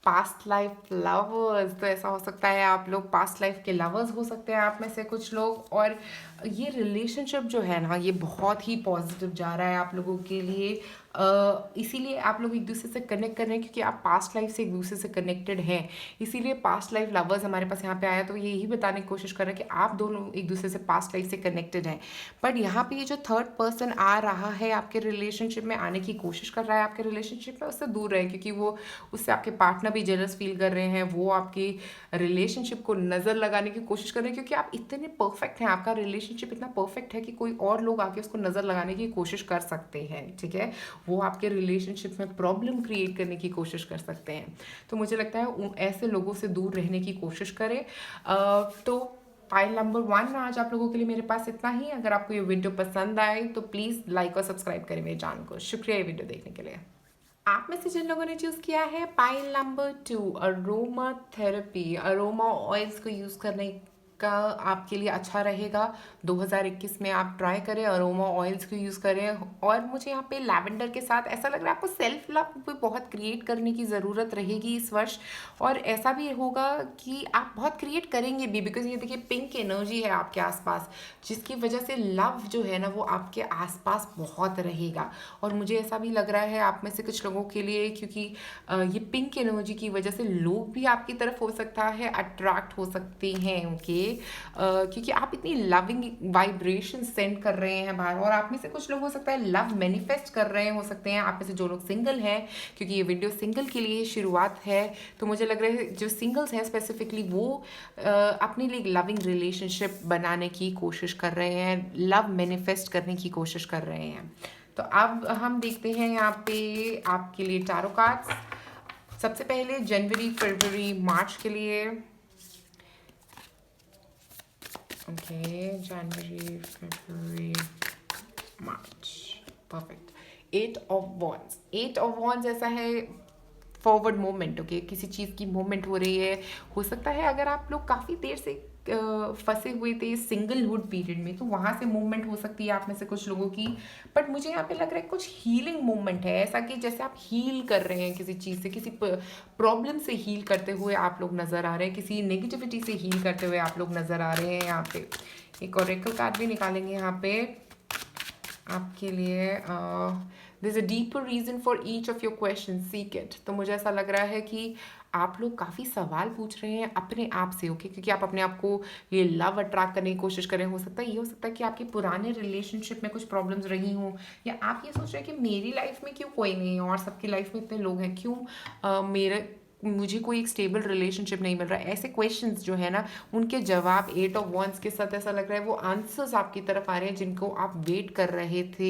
पास्ट लाइफ लवर्स। तो ऐसा हो सकता है आप लोग पास्ट लाइफ के लवर्स हो सकते हैं आप में से कुछ लोग, और ये रिलेशनशिप जो है ना ये बहुत ही पॉजिटिव जा रहा है आप लोगों के लिए। इसीलिए आप लोग एक दूसरे से कनेक्ट कर रहे हैं क्योंकि आप पास्ट लाइफ से एक दूसरे से कनेक्टेड हैं, इसीलिए पास्ट लाइफ लवर्स हमारे पास यहाँ पे आया। तो ये यही बताने की कोशिश कर रहे हैं कि आप दोनों एक दूसरे से पास्ट लाइफ से कनेक्टेड हैं। बट यहाँ पे ये जो थर्ड पर्सन आ रहा है आपके रिलेशनशिप में, आने की कोशिश कर रहा है आपके रिलेशनशिप में, उससे दूर रहे क्योंकि वो उससे आपके पार्टनर भी जेलस फील कर रहे हैं, वो आपकी रिलेशनशिप को नज़र लगाने की कोशिश कर रहे हैं क्योंकि आप इतने परफेक्ट हैं, आपका रिलेशनशिप इतना परफेक्ट है कि कोई और लोग आके उसको नज़र लगाने की कोशिश कर सकते हैं। ठीक है, वो आपके रिलेशनशिप में प्रॉब्लम क्रिएट करने की कोशिश कर सकते हैं। तो मुझे लगता है ऐसे लोगों से दूर रहने की कोशिश करें। तो पाइल नंबर 1 आज आप लोगों के लिए मेरे पास इतना ही। अगर आपको ये वीडियो पसंद आए तो प्लीज़ लाइक और सब्सक्राइब करें मेरे चैनल को। शुक्रिया ये वीडियो देखने के लिए। आप में से जिन लोगों ने चूज़ किया है pile number 2 aroma therapy, aroma oils को यूज़ करने का आपके लिए अच्छा रहेगा। 2021 में आप ट्राई करें, अरोमा ऑयल्स को यूज़ करें। और मुझे यहाँ पे लैवेंडर के साथ ऐसा लग रहा है आपको सेल्फ लव भी बहुत क्रिएट करने की ज़रूरत रहेगी इस वर्ष, और ऐसा भी होगा कि आप बहुत क्रिएट करेंगे भी, बिकॉज ये देखिए पिंक एनर्जी है आपके आसपास, जिसकी वजह से लव जो है ना वो आपके आसपास बहुत रहेगा। और मुझे ऐसा भी लग रहा है आप में से कुछ लोगों के लिए, क्योंकि ये पिंक एनर्जी की वजह से लोग भी आपकी तरफ हो सकता है अट्रैक्ट हो सकते हैं। ओके, क्योंकि आप इतनी लविंग वाइब्रेशन सेंड कर रहे हैं बाहर, और आप में से कुछ लोग हो सकता है लव मैनिफेस्ट कर रहे हो सकते हैं। आप में से जो लोग सिंगल हैं, क्योंकि ये वीडियो सिंगल के लिए शुरुआत है, तो मुझे लग रहा है जो सिंगल्स हैं स्पेसिफिकली वो अपने लिए लविंग रिलेशनशिप बनाने की कोशिश कर रहे हैं, लव मैनिफेस्ट करने की कोशिश कर रहे हैं। तो अब हम देखते हैं यहाँ पे आपके लिए टैरो कार्ड्स। सबसे पहले जनवरी, फरवरी, मार्च के लिए ओके, जनवरी, फरवरी, मार्च, perfect. Eight of wands, eight of wands ऐसा है फॉरवर्ड मूवमेंट। ओके, किसी चीज़ की मूवमेंट हो रही है। हो सकता है अगर आप लोग काफ़ी देर से फंसे हुए थे सिंगलहुड पीरियड में, तो वहाँ से मूवमेंट हो सकती है आप में से कुछ लोगों की। बट मुझे यहाँ पे लग रहा है कुछ हीलिंग मूवमेंट है, ऐसा कि जैसे आप हील कर रहे हैं किसी चीज़ से, किसी प्रॉब्लम से हील करते हुए आप लोग नज़र आ रहे हैं, किसी नेगेटिविटी से हील करते हुए आप लोग नज़र आ रहे हैं। यहाँ पे एक ओरेकल कार्ड भी निकालेंगे यहाँ पे आपके लिए। This is a deeper reason for each of your question, seek it. तो मुझे ऐसा लग रहा है कि आप लोग काफ़ी सवाल पूछ रहे हैं अपने आप से। ओके, क्योंकि आप अपने आप को ये लव अट्रैक्ट करने की कोशिश कर रहे हैं। हो सकता है ये हो सकता है कि आपके पुराने रिलेशनशिप में कुछ प्रॉब्लम्स रही हों, या आप ये सोच रहे हैं कि मेरी लाइफ में क्यों कोई नहीं है और सबकी लाइफ में इतने लोग हैं, क्यों मुझे कोई एक स्टेबल रिलेशनशिप नहीं मिल रहा है। ऐसे क्वेश्चंस जो है ना, उनके जवाब एट ऑफ वंस के साथ ऐसा लग रहा है वो आंसर्स आपकी तरफ आ रहे हैं जिनको आप वेट कर रहे थे।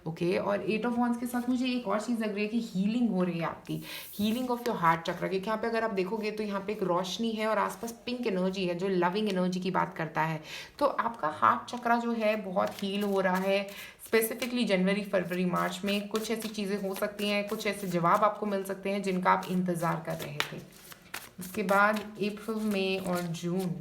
ओके, और एट ऑफ वंस के साथ मुझे एक और चीज़ लग रही है कि हीलिंग हो रही है आपकी, हीलिंग ऑफ योर हार्ट चक्र। क्योंकि यहाँ पे अगर आप देखोगे तो यहाँ पे एक रोशनी है और आसपास पिंक एनर्जी है जो लविंग एनर्जी की बात करता है। तो आपका हार्ट चक्र जो है बहुत हील हो रहा है। स्पेसिफिकली जनवरी, फरवरी, मार्च में कुछ ऐसी चीज़ें हो सकती हैं, कुछ ऐसे जवाब आपको मिल सकते हैं जिनका आप इंतज़ार कर रहे थे। उसके बाद अप्रैल, मई और जून।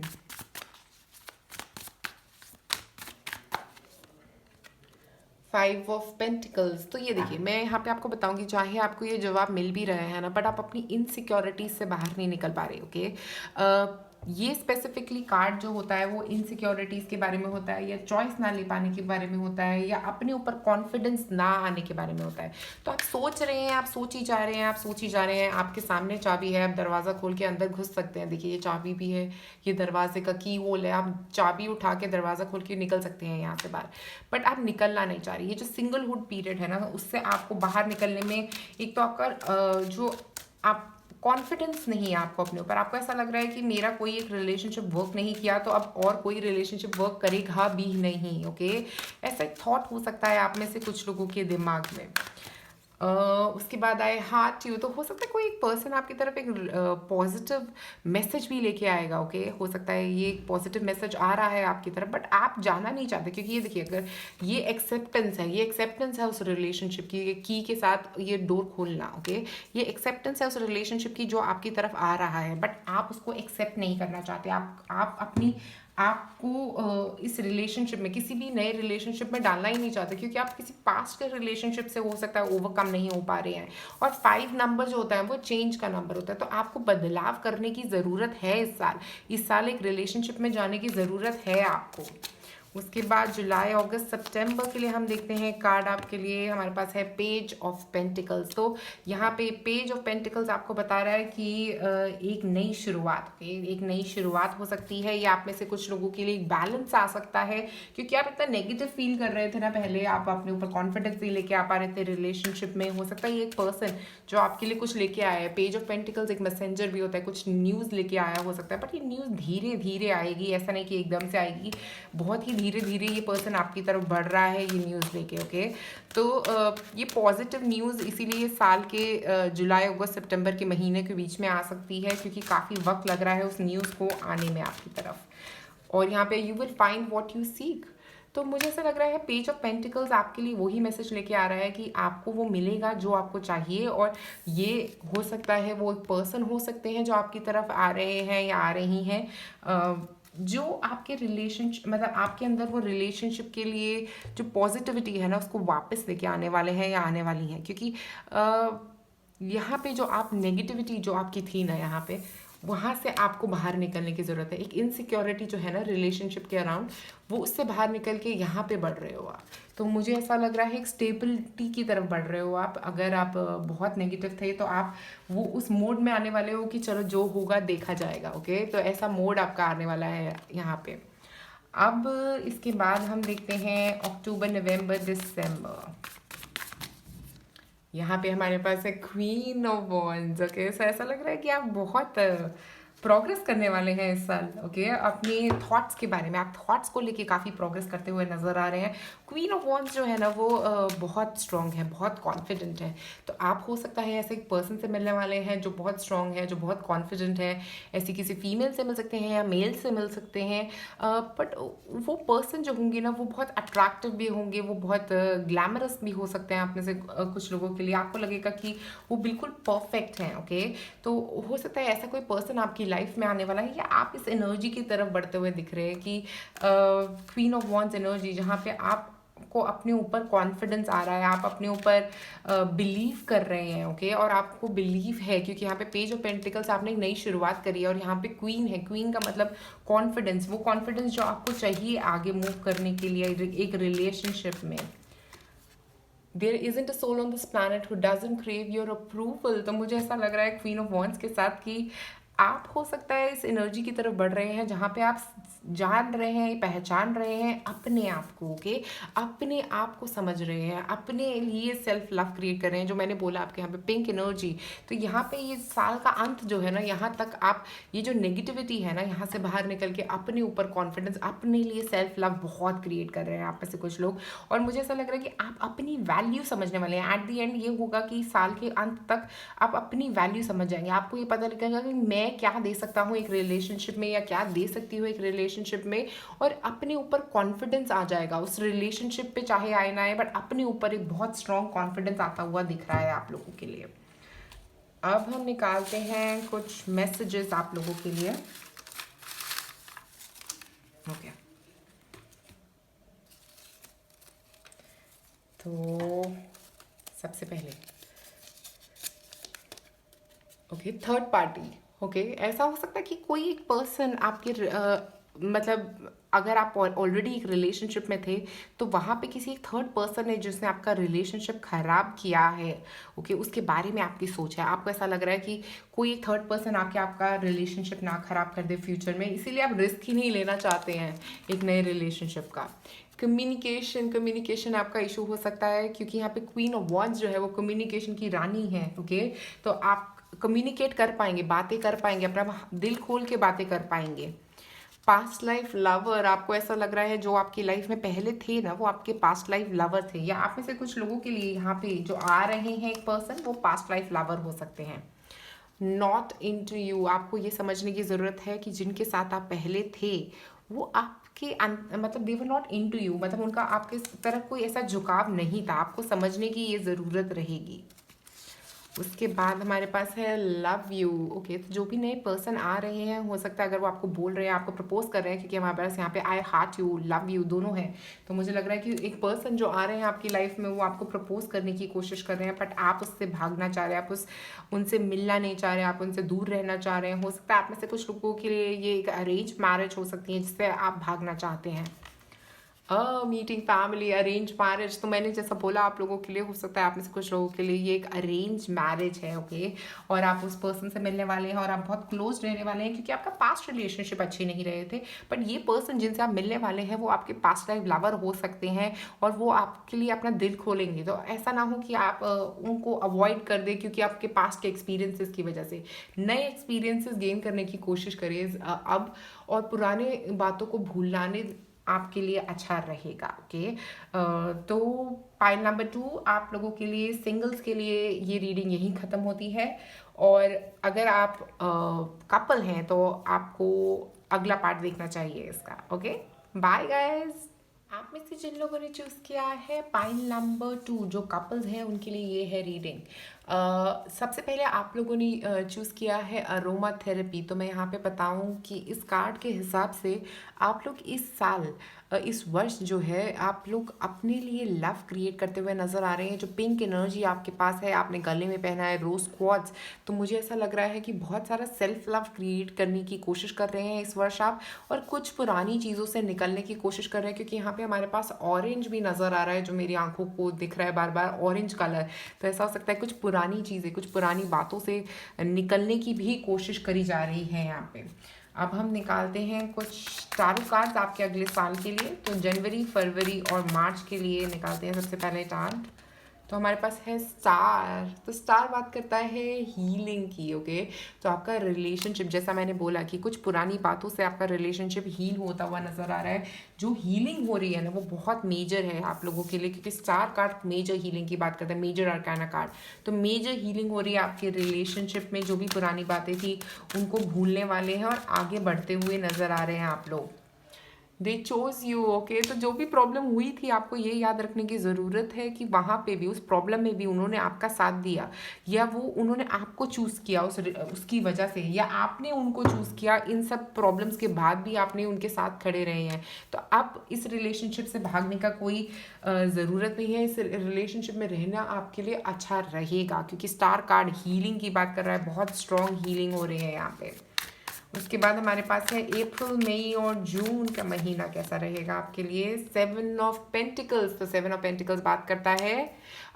Five of pentacles. तो ये देखिए, मैं यहाँ पे आपको बताऊंगी, चाहे आपको ये जवाब मिल भी रहे हैं ना, बट आप अपनी इनसिक्योरिटीज से बाहर नहीं निकल पा रहे। ओके, ये स्पेसिफिकली कार्ड जो होता है वो इनसिक्योरिटीज के बारे में होता है, या चॉइस ना ले पाने के बारे में होता है, या अपने ऊपर कॉन्फिडेंस ना आने के बारे में होता है। तो आप सोच रहे हैं, आप सोच ही जा रहे हैं, आप सोच ही जा रहे हैं। आपके सामने चाबी है, आप दरवाज़ा खोल के अंदर घुस सकते हैं। देखिए, ये चाबी भी है, ये दरवाजे का की होल है, आप चाबी उठा के दरवाज़ा खोल के निकल सकते हैं यहाँ से बाहर। बट आप निकलना नहीं चाह रही। ये जो सिंगलहुड पीरियड है ना, उससे आपको बाहर निकलने में एक तो आपका जो आप कॉन्फिडेंस नहीं है आपको अपने ऊपर। आपको ऐसा लग रहा है कि मेरा कोई एक रिलेशनशिप वर्क नहीं किया तो अब और कोई रिलेशनशिप वर्क करेगा भी नहीं। ओके, ऐसा एक थॉट हो सकता है आप में से कुछ लोगों के दिमाग में। उसके बाद आए हार्ट यू। तो हो सकता है कोई एक पर्सन आपकी तरफ एक पॉजिटिव मैसेज भी लेके आएगा। ओके, हो सकता है ये एक पॉजिटिव मैसेज आ रहा है आपकी तरफ, बट आप जाना नहीं चाहते। क्योंकि ये देखिए, अगर ये एक्सेप्टेंस है, ये एक्सेप्टेंस है उस रिलेशनशिप की के साथ ये डोर खोलना। ओके, ये एक्सेप्टेंस है उस रिलेशनशिप की जो आपकी तरफ आ रहा है, बट आप उसको एक्सेप्ट नहीं करना चाहते। आप अपनी आपको इस रिलेशनशिप में, किसी भी नए रिलेशनशिप में डालना ही नहीं चाहते, क्योंकि आप किसी पास्ट के रिलेशनशिप से हो सकता है ओवरकम नहीं हो पा रहे हैं। और 5 नंबर जो होता है वो चेंज का नंबर होता है। तो आपको बदलाव करने की ज़रूरत है इस साल एक रिलेशनशिप में जाने की ज़रूरत है आपको। उसके बाद जुलाई, अगस्त, सितंबर के लिए हम देखते हैं कार्ड आपके लिए। हमारे पास है पेज ऑफ पेंटिकल्स। तो यहाँ पे पेज ऑफ पेंटिकल्स आपको बता रहा है कि एक नई शुरुआत, एक नई शुरुआत हो सकती है, या आप में से कुछ लोगों के लिए एक बैलेंस आ सकता है। क्योंकि आप इतना नेगेटिव फील कर रहे थे ना पहले, आप अपने ऊपर कॉन्फिडेंस नहीं लेके आ पा रहे थे रिलेशनशिप में। हो सकता है ये एक पर्सन जो आपके लिए कुछ लेके आया है। पेज ऑफ पेंटिकल्स एक मैसेंजर भी होता है, कुछ न्यूज़ लेके आया हो सकता है, बट ये न्यूज़ धीरे धीरे आएगी, ऐसा नहीं कि एकदम से आएगी। बहुत ही धीरे धीरे ये पर्सन आपकी तरफ बढ़ रहा है ये न्यूज़ लेके। ओके, तो ये पॉजिटिव न्यूज़ इसीलिए साल के जुलाई, अगस्त, सितंबर के महीने के बीच में आ सकती है, क्योंकि काफ़ी वक्त लग रहा है उस न्यूज़ को आने में आपकी तरफ। और यहाँ पे you will find what you seek. तो मुझे ऐसा लग रहा है पेज ऑफ पेंटिकल्स आपके लिए वही मैसेज लेके आ रहा है कि आपको वो मिलेगा जो आपको चाहिए। और ये हो सकता है वो एक पर्सन हो सकते हैं जो आपकी तरफ आ रहे हैं या आ रही हैं, जो आपके रिलेशनशिप, मतलब आपके अंदर वो रिलेशनशिप के लिए जो पॉजिटिविटी है ना उसको वापस लेके आने वाले हैं या आने वाली हैं। क्योंकि यहाँ पे जो आप नेगेटिविटी जो आपकी थी ना, यहाँ पे वहाँ से आपको बाहर निकलने की ज़रूरत है। एक इनसिक्योरिटी जो है ना रिलेशनशिप के अराउंड, वो उससे बाहर निकल के यहाँ पे बढ़ रहे हो आप। तो मुझे ऐसा लग रहा है एक स्टेबिलिटी की तरफ बढ़ रहे हो आप। अगर आप बहुत नेगेटिव थे तो आप वो उस मोड में आने वाले हो कि चलो जो होगा देखा जाएगा। ओके, तो ऐसा मोड आपका आने वाला है यहाँ पे। अब इसके बाद हम देखते हैं अक्टूबर, नवंबर, दिसंबर। यहाँ पे हमारे पास है क्वीन ऑफ वॉन्ड्स। ओके, सो ऐसा लग रहा है कि आप बहुत प्रोग्रेस करने वाले हैं इस साल। ओके, अपने थॉट्स के बारे में, आप थॉट्स को लेके काफ़ी प्रोग्रेस करते हुए नज़र आ रहे हैं। क्वीन ऑफ वॉन्ड्स जो है ना वो बहुत स्ट्रांग है, बहुत कॉन्फिडेंट है। तो आप हो सकता है ऐसे एक पर्सन से मिलने वाले हैं जो बहुत स्ट्रांग है, जो बहुत कॉन्फिडेंट है। ऐसी किसी फीमेल से मिल सकते हैं या मेल से मिल सकते हैं। बट वो पर्सन जो होंगे ना वो बहुत अट्रैक्टिव भी होंगे, वो बहुत ग्लैमरस भी हो सकते हैं। आप में से कुछ लोगों के लिए आपको लगेगा कि वो बिल्कुल परफेक्ट हैं। ओके, तो हो सकता है ऐसा कोई पर्सन आपकी लाइफ में आने वाला है, या आप इस एनर्जी की तरफ बढ़ते हुए दिख रहे हैं कि क्वीन ऑफ वॉन्ड्स एनर्जी, जहाँ पे आप को अपने ऊपर कॉन्फिडेंस आ रहा है, आप अपने ऊपर बिलीव कर रहे हैं। ओके, और आपको बिलीव है क्योंकि यहाँ पे पेज ऑफ पेंटिकल्स, आपने एक नई शुरुआत करी है और यहाँ पे क्वीन है। क्वीन का मतलब कॉन्फिडेंस, वो कॉन्फिडेंस जो आपको चाहिए आगे मूव करने के लिए एक रिलेशनशिप में। There isn't a soul on this planet who doesn't crave your approval. तो मुझे ऐसा लग रहा है क्वीन ऑफ वॉन्ड्स के साथ कि आप हो सकता है इस एनर्जी की तरफ बढ़ रहे हैं जहाँ पे आप जान रहे हैं, पहचान रहे हैं अपने आप को। ओके, अपने आप को समझ रहे हैं, अपने लिए सेल्फ लव क्रिएट कर रहे हैं। जो मैंने बोला आपके यहाँ पे पिंक एनर्जी, तो यहाँ पे ये साल का अंत जो है ना, यहाँ तक आप ये जो नेगेटिविटी है ना, यहाँ से बाहर निकल के अपने ऊपर कॉन्फिडेंस, अपने लिए सेल्फ लव बहुत क्रिएट कर रहे हैं आप में से कुछ लोग। और मुझे ऐसा लग रहा है कि आप अपनी वैल्यू समझने वाले हैं। एट द एंड ये होगा कि साल के अंत तक आप अपनी वैल्यू समझ जाएंगे। आपको ये पता लगेगा कि मैं क्या दे सकता हूँ एक रिलेशनशिप में, या क्या दे सकती हूँ एक रिलेशनशिप में, और अपने ऊपर कॉन्फिडेंस आ जाएगा। उस रिलेशनशिप पे चाहे आए ना आए, बट अपने ऊपर एक बहुत स्ट्रॉन्ग कॉन्फिडेंस आता हुआ दिख रहा है आप लोगों के लिए। अब हम निकालते हैं कुछ मैसेजेस आप लोगों के लिए। ओके, तो सबसे पहले ओके, थर्ड पार्टी। ओके, ऐसा हो सकता है कि कोई एक पर्सन आपके मतलब अगर आप ऑलरेडी एक रिलेशनशिप में थे तो वहाँ पे किसी एक थर्ड पर्सन है जिसने आपका रिलेशनशिप खराब किया है। ओके, उसके बारे में आपकी सोच है। आपको ऐसा लग रहा है कि कोई एक थर्ड पर्सन आके आपका रिलेशनशिप ना खराब कर दे फ्यूचर में, इसीलिए आप रिस्क ही नहीं लेना चाहते हैं एक नए रिलेशनशिप का। कम्युनिकेशन आपका इशू हो सकता है क्योंकि यहाँ पे क्वीन ऑफ वॉन्ड्स जो है वो कम्युनिकेशन की रानी है। ओके, तो आप कम्युनिकेट कर पाएंगे, बातें कर पाएंगे, अपना दिल खोल के बातें कर पाएंगे। पास्ट लाइफ लवर, आपको ऐसा लग रहा है जो आपकी लाइफ में पहले थे ना वो आपके पास्ट लाइफ लवर थे, या आप में से कुछ लोगों के लिए यहाँ पे जो आ रहे हैं एक पर्सन वो पास्ट लाइफ लवर हो सकते हैं। नॉट इन टू यू, आपको ये समझने की ज़रूरत है कि जिनके साथ आप पहले थे वो आपके मतलब they were not into you, मतलब उनका आपके तरफ कोई ऐसा झुकाव नहीं था। आपको समझने की ये ज़रूरत रहेगी। उसके बाद हमारे पास है लव यू। ओके, तो जो भी नए पर्सन आ रहे हैं, हो सकता है अगर वो आपको बोल रहे हैं, आपको प्रपोज कर रहे हैं, क्योंकि हमारे पास यहाँ पे आई हार्ट यू, लव यू दोनों है। तो मुझे लग रहा है कि एक पर्सन जो आ रहे हैं आपकी लाइफ में वो आपको प्रपोज करने की कोशिश कर रहे हैं, बट आप उससे भागना चाह रहे हैं, आप उनसे मिलना नहीं चाह रहे, आप उनसे दूर रहना चाह रहे हैं। हो सकता है आप में से कुछ लोगों के लिए ये एक अरेंज मैरिज हो सकती है जिससे आप भागना चाहते हैं। मीटिंग फैमिली, अरेंज मैरिज, तो मैंने जैसा बोला आप लोगों के लिए हो सकता है आप में से कुछ लोगों के लिए ये एक अरेंज मैरिज है। ओके, और आप उस पर्सन से मिलने वाले हैं और आप बहुत क्लोज रहने वाले हैं क्योंकि आपका पास्ट रिलेशनशिप अच्छे नहीं रहे थे, बट ये पर्सन जिनसे आप मिलने वाले हैं वो आपके पास्ट लाइफ लवर हो सकते हैं और वो आपके लिए अपना दिल खोलेंगे। तो ऐसा ना हो कि आप उनको अवॉइड कर दें क्योंकि आपके पास्ट के एक्सपीरियंसेस की वजह से। नए एक्सपीरियंसेस गेन करने की कोशिश करिए अब, और पुराने बातों को भूलाने आपके लिए अच्छा रहेगा। ओके, तो पाइल नंबर 2 आप लोगों के लिए, सिंगल्स के लिए ये रीडिंग यहीं ख़त्म होती है। और अगर आप कपल हैं तो आपको अगला पार्ट देखना चाहिए इसका। Okay, bye guys. आप में से जिन लोगों ने चूज़ किया है पाइल नंबर 2, जो कपल्स हैं उनके लिए ये है रीडिंग। सबसे पहले आप लोगों ने चूज़ किया है अरोमा थेरेपी। तो मैं यहाँ पे बताऊँ कि इस कार्ड के हिसाब से आप लोग इस साल इस वर्ष जो है आप लोग अपने लिए लव क्रिएट करते हुए नज़र आ रहे हैं। जो पिंक एनर्जी आपके पास है, आपने गले में पहना है रोज़ क्वार्ट्ज, तो मुझे ऐसा लग रहा है कि बहुत सारा सेल्फ लव क्रिएट करने की कोशिश कर रहे हैं इस वर्ष आप, और कुछ पुरानी चीज़ों से निकलने की कोशिश कर रहे हैं क्योंकि यहाँ पे हमारे पास ऑरेंज भी नज़र आ रहा है जो मेरी आंखों को दिख रहा है बार बार, ऑरेंज कलर। तो ऐसा हो सकता है कुछ पुरानी चीज़ें, कुछ पुरानी बातों से निकलने की भी कोशिश करी जा रही है यहाँ पे। अब हम निकालते हैं कुछ टारो कार्ड्स आपके अगले साल के लिए। तो जनवरी, फरवरी और मार्च के लिए निकालते हैं सबसे पहले कार्ड। तो हमारे पास है स्टार। तो स्टार बात करता है हीलिंग की। ओके, तो आपका रिलेशनशिप, जैसा मैंने बोला कि कुछ पुरानी बातों से आपका रिलेशनशिप हील होता हुआ नज़र आ रहा है। जो हीलिंग हो रही है ना वो बहुत मेजर है आप लोगों के लिए, क्योंकि स्टार कार्ड मेजर हीलिंग की बात करता है, मेजर आर्काना कार्ड। तो मेजर हीलिंग हो रही है आपके रिलेशनशिप में। जो भी पुरानी बातें थी उनको भूलने वाले हैं और आगे बढ़ते हुए नज़र आ रहे हैं आप लोग। दे चोज यू। ओके, तो जो भी प्रॉब्लम हुई थी आपको ये याद रखने की ज़रूरत है कि वहाँ पे भी, उस प्रॉब्लम में भी उन्होंने आपका साथ दिया, या वो उन्होंने आपको चूज़ किया उसकी वजह से, या आपने उनको चूज़ किया। इन सब प्रॉब्लम्स के बाद भी आपने उनके साथ खड़े रहे हैं। तो अब इस रिलेशनशिप से भागने का कोई ज़रूरत नहीं है। इस रिलेशनशिप में रहना आपके लिए अच्छा रहेगा, क्योंकि स्टार कार्ड हीलिंग की बात कर रहा है। बहुत स्ट्रॉन्ग हीलिंग हो रही है यहाँ पे। उसके बाद हमारे पास है अप्रैल, मई और जून का महीना कैसा रहेगा आपके लिए। 7 ऑफ पेंटिकल्स। तो 7 ऑफ पेंटिकल्स बात करता है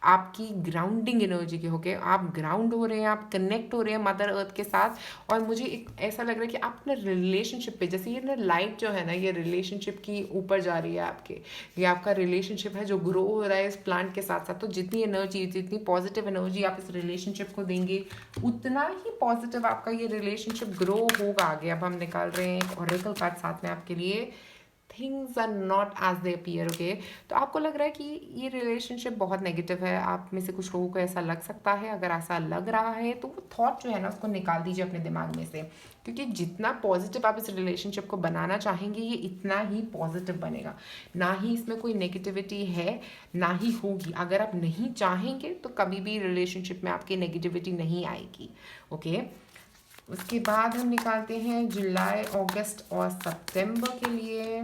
आपकी ग्राउंडिंग एनर्जी की। होके आप ग्राउंड हो रहे हैं, आप कनेक्ट हो रहे हैं मदर अर्थ के साथ। और मुझे एक ऐसा लग रहा है कि आप अपने रिलेशनशिप पे, जैसे ये ना लाइट जो है ना, ये रिलेशनशिप की ऊपर जा रही है आपके। ये आपका रिलेशनशिप है जो ग्रो हो रहा है इस प्लांट के साथ साथ। तो जितनी एनर्जी, जितनी पॉजिटिव एनर्जी आप इस रिलेशनशिप को देंगे, उतना ही पॉजिटिव आपका ये रिलेशनशिप ग्रो होगा आगे। अब हम निकाल रहे हैं एक ऑरेकल कार्ड साथ में आपके लिए। Things are not as they appear. Okay, तो आपको लग रहा है कि ये रिलेशनशिप बहुत नेगेटिव है। आप में से कुछ लोगों को ऐसा लग सकता है। अगर ऐसा लग रहा है तो वो थॉट जो है ना उसको निकाल दीजिए अपने दिमाग में से, क्योंकि जितना पॉजिटिव आप इस रिलेशनशिप को बनाना चाहेंगे ये इतना ही पॉजिटिव बनेगा। ना ही इसमें कोई नेगेटिविटी है, ना ही होगी। अगर आप नहीं चाहेंगे तो कभी भी रिलेशनशिप में आपकी नेगेटिविटी नहीं आएगी। ओके, उसके बाद हम निकालते हैं जुलाई, अगस्त और सितंबर के लिए।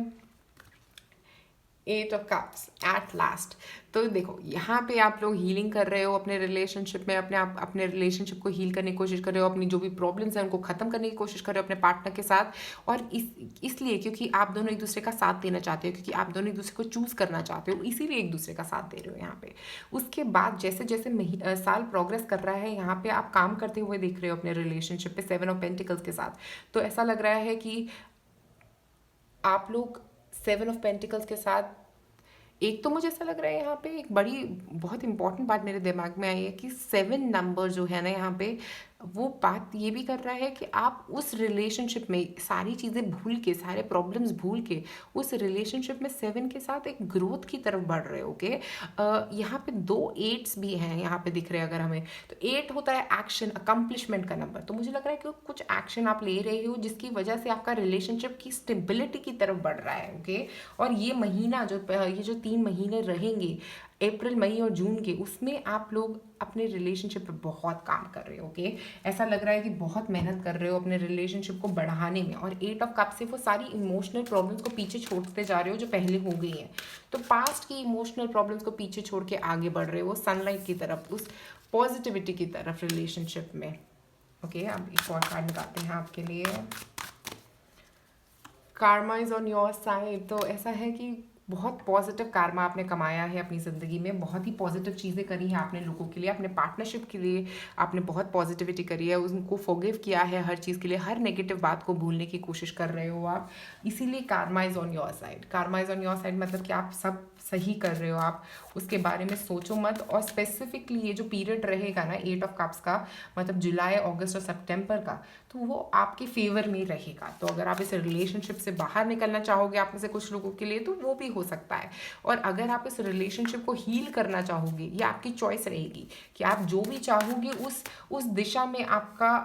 8 ऑफ कप्स एट लास्ट। तो देखो यहाँ पे आप लोग हीलिंग कर रहे हो अपने रिलेशनशिप में, अपने रिलेशनशिप को हील करने की कोशिश कर रहे हो, अपनी जो भी प्रॉब्लम्स हैं उनको ख़त्म करने की कोशिश कर रहे हो अपने पार्टनर के साथ। और इसलिए क्योंकि आप दोनों एक दूसरे का साथ देना चाहते हो, क्योंकि आप दोनों एक दूसरे को चूज़ करना चाहते हो, इसीलिए एक दूसरे का साथ दे रहे हो यहाँ पे। उसके बाद जैसे जैसे साल प्रोग्रेस कर रहा है यहाँ पे आप काम करते हुए देख रहे हो अपने रिलेशनशिप पे 7 ऑफ पेंटिकल्स के साथ। तो ऐसा लग रहा है कि आप लोग 7 ऑफ पेंटिकल्स के साथ, एक तो मुझे ऐसा लग रहा है यहाँ पे एक बड़ी बहुत इंपॉर्टेंट बात मेरे दिमाग में आई है कि 7 नंबर जो है ना यहाँ पे, वो बात ये भी कर रहा है कि आप उस रिलेशनशिप में सारी चीज़ें भूल के, सारे प्रॉब्लम्स भूल के, उस रिलेशनशिप में 7 के साथ एक ग्रोथ की तरफ बढ़ रहे हो। ओके, यहाँ पे 2 8s भी हैं यहाँ पे दिख रहे हैं अगर हमें। तो 8 होता है एक्शन, अकम्पलिशमेंट का नंबर। तो मुझे लग रहा है कि कुछ एक्शन आप ले रहे हो जिसकी वजह से आपका रिलेशनशिप की स्टेबिलिटी की तरफ बढ़ रहा है। ओके, और ये महीना ये जो 3 महीने रहेंगे, अप्रैल, मई और जून के, उसमें आप लोग अपने रिलेशनशिप पे बहुत काम कर रहे हो। ओके, ऐसा लग रहा है कि बहुत मेहनत कर रहे हो अपने रिलेशनशिप को बढ़ाने में। और 8 ऑफ कप से वो सारी इमोशनल प्रॉब्लम्स को पीछे छोड़ते जा रहे हो जो पहले हो गई हैं। तो पास्ट की इमोशनल प्रॉब्लम्स को पीछे छोड़ के आगे बढ़ रहे हो सनलाइट की तरफ, उस पॉजिटिविटी की तरफ रिलेशनशिप में। ओके, अब एक और कार्ड निकालते हैं आपके लिए। Karma is on your side. तो ऐसा है कि बहुत पॉजिटिव कार्मा आपने कमाया है अपनी ज़िंदगी में। बहुत ही पॉजिटिव चीज़ें करी हैं आपने लोगों के लिए, अपने पार्टनरशिप के लिए आपने बहुत पॉजिटिविटी करी है, उनको फॉरगिव किया है हर चीज़ के लिए। हर नेगेटिव बात को भूलने की कोशिश कर रहे हो आप, इसीलिए Karma is on your side. Karma is on your side मतलब कि आप सब सही कर रहे हो, आप उसके बारे में सोचो मत। और स्पेसिफिकली ये जो पीरियड रहेगा ना 8 ऑफ कप्स का, मतलब जुलाई, अगस्त और सितंबर का, तो वो आपके फेवर में रहेगा। तो अगर आप इस रिलेशनशिप से बाहर निकलना चाहोगे आप में से कुछ लोगों के लिए, तो वो भी हो सकता है। और अगर आप इस रिलेशनशिप को हील करना चाहोगे, ये आपकी चॉइस रहेगी कि आप जो भी चाहोगे उस दिशा में आपका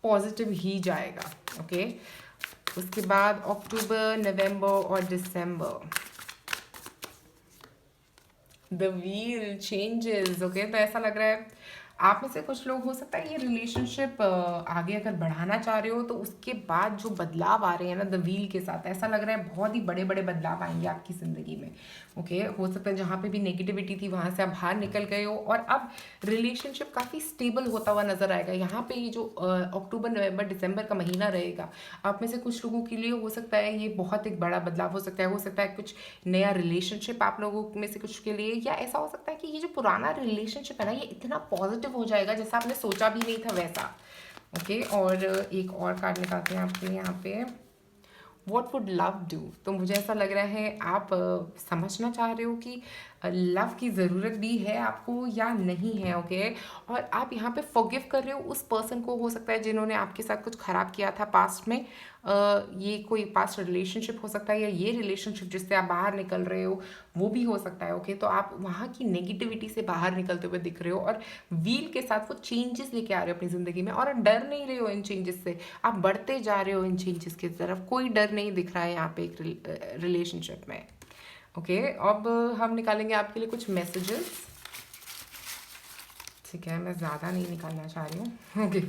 पॉजिटिव ही जाएगा। ओके, उसके बाद अक्टूबर, नवंबर और दिसंबर, द व्हील चेंजेस। ओके, तो ऐसा लग रहा है आप में से कुछ लोग, हो सकता है ये रिलेशनशिप आगे अगर बढ़ाना चाह रहे हो, तो उसके बाद जो बदलाव आ रहे हैं ना द व्हील के साथ, ऐसा लग रहा है बहुत ही बड़े बड़े बदलाव आएंगे आपकी ज़िंदगी में। ओके, हो सकता है जहाँ पे भी नेगेटिविटी थी वहाँ से आप बाहर निकल गए हो और अब रिलेशनशिप काफ़ी स्टेबल होता हुआ नजर आएगा। यहाँ पे ये जो अक्टूबर, नवंबर, दिसंबर का महीना रहेगा, आप में से कुछ लोगों के लिए हो सकता है ये बहुत एक बड़ा बदलाव हो सकता है कुछ नया रिलेशनशिप आप लोगों में से कुछ के लिए, या ऐसा हो सकता है कि ये जो पुराना रिलेशनशिप है ना ये इतना पॉजिटिव हो जाएगा जैसा आपने सोचा भी नहीं था वैसा। ओके, और एक और कार्ड निकालते हैं आपके लिए यहाँ पे, व्हाट वुड लव डू। तो मुझे ऐसा लग रहा है आप समझना चाह रहे हो कि लव की ज़रूरत भी है आपको या नहीं है, ओके। और आप यहाँ पे फॉरगिव कर रहे हो उस पर्सन को, हो सकता है जिन्होंने आपके साथ कुछ ख़राब किया था पास्ट में। ये कोई पास्ट रिलेशनशिप हो सकता है, या ये रिलेशनशिप जिससे आप बाहर निकल रहे हो वो भी हो सकता है, ओके। तो आप वहाँ की नेगेटिविटी से बाहर निकलते हुए दिख रहे हो, और व्हील के साथ वो चेंजेस लेके आ रहे हो अपनी ज़िंदगी में, और डर नहीं रहे हो इन चेंजेस से, आप बढ़ते जा रहे हो इन चेंजेस की तरफ। कोई डर नहीं दिख रहा है यहाँ पे एक रिलेशनशिप में, ओके। अब हम निकालेंगे आपके लिए कुछ मैसेजेस, ठीक है। मैं ज़्यादा नहीं निकालना चाह रही हूँ, ओके।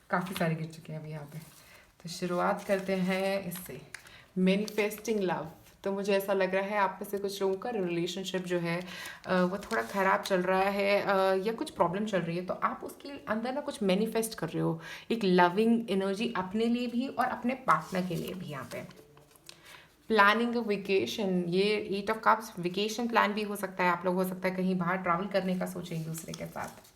काफ़ी सारे गिर चुके हैं अभी यहाँ पे। तो शुरुआत करते हैं इससे, मैनिफेस्टिंग लव। तो मुझे ऐसा लग रहा है आप में से कुछ लोगों का रिलेशनशिप जो है वो थोड़ा ख़राब चल रहा है, या कुछ प्रॉब्लम चल रही है, तो आप उसके अंदर ना कुछ मैनिफेस्ट कर रहे हो, एक लविंग एनर्जी अपने लिए भी और अपने पार्टनर के लिए भी। यहाँ पे प्लानिंग अ वेकेशन, ये 8 ऑफ कप्स, वेकेशन प्लान भी हो सकता है, आप लोग हो सकता है कहीं बाहर ट्रैवल करने का सोचें एक दूसरे के साथ।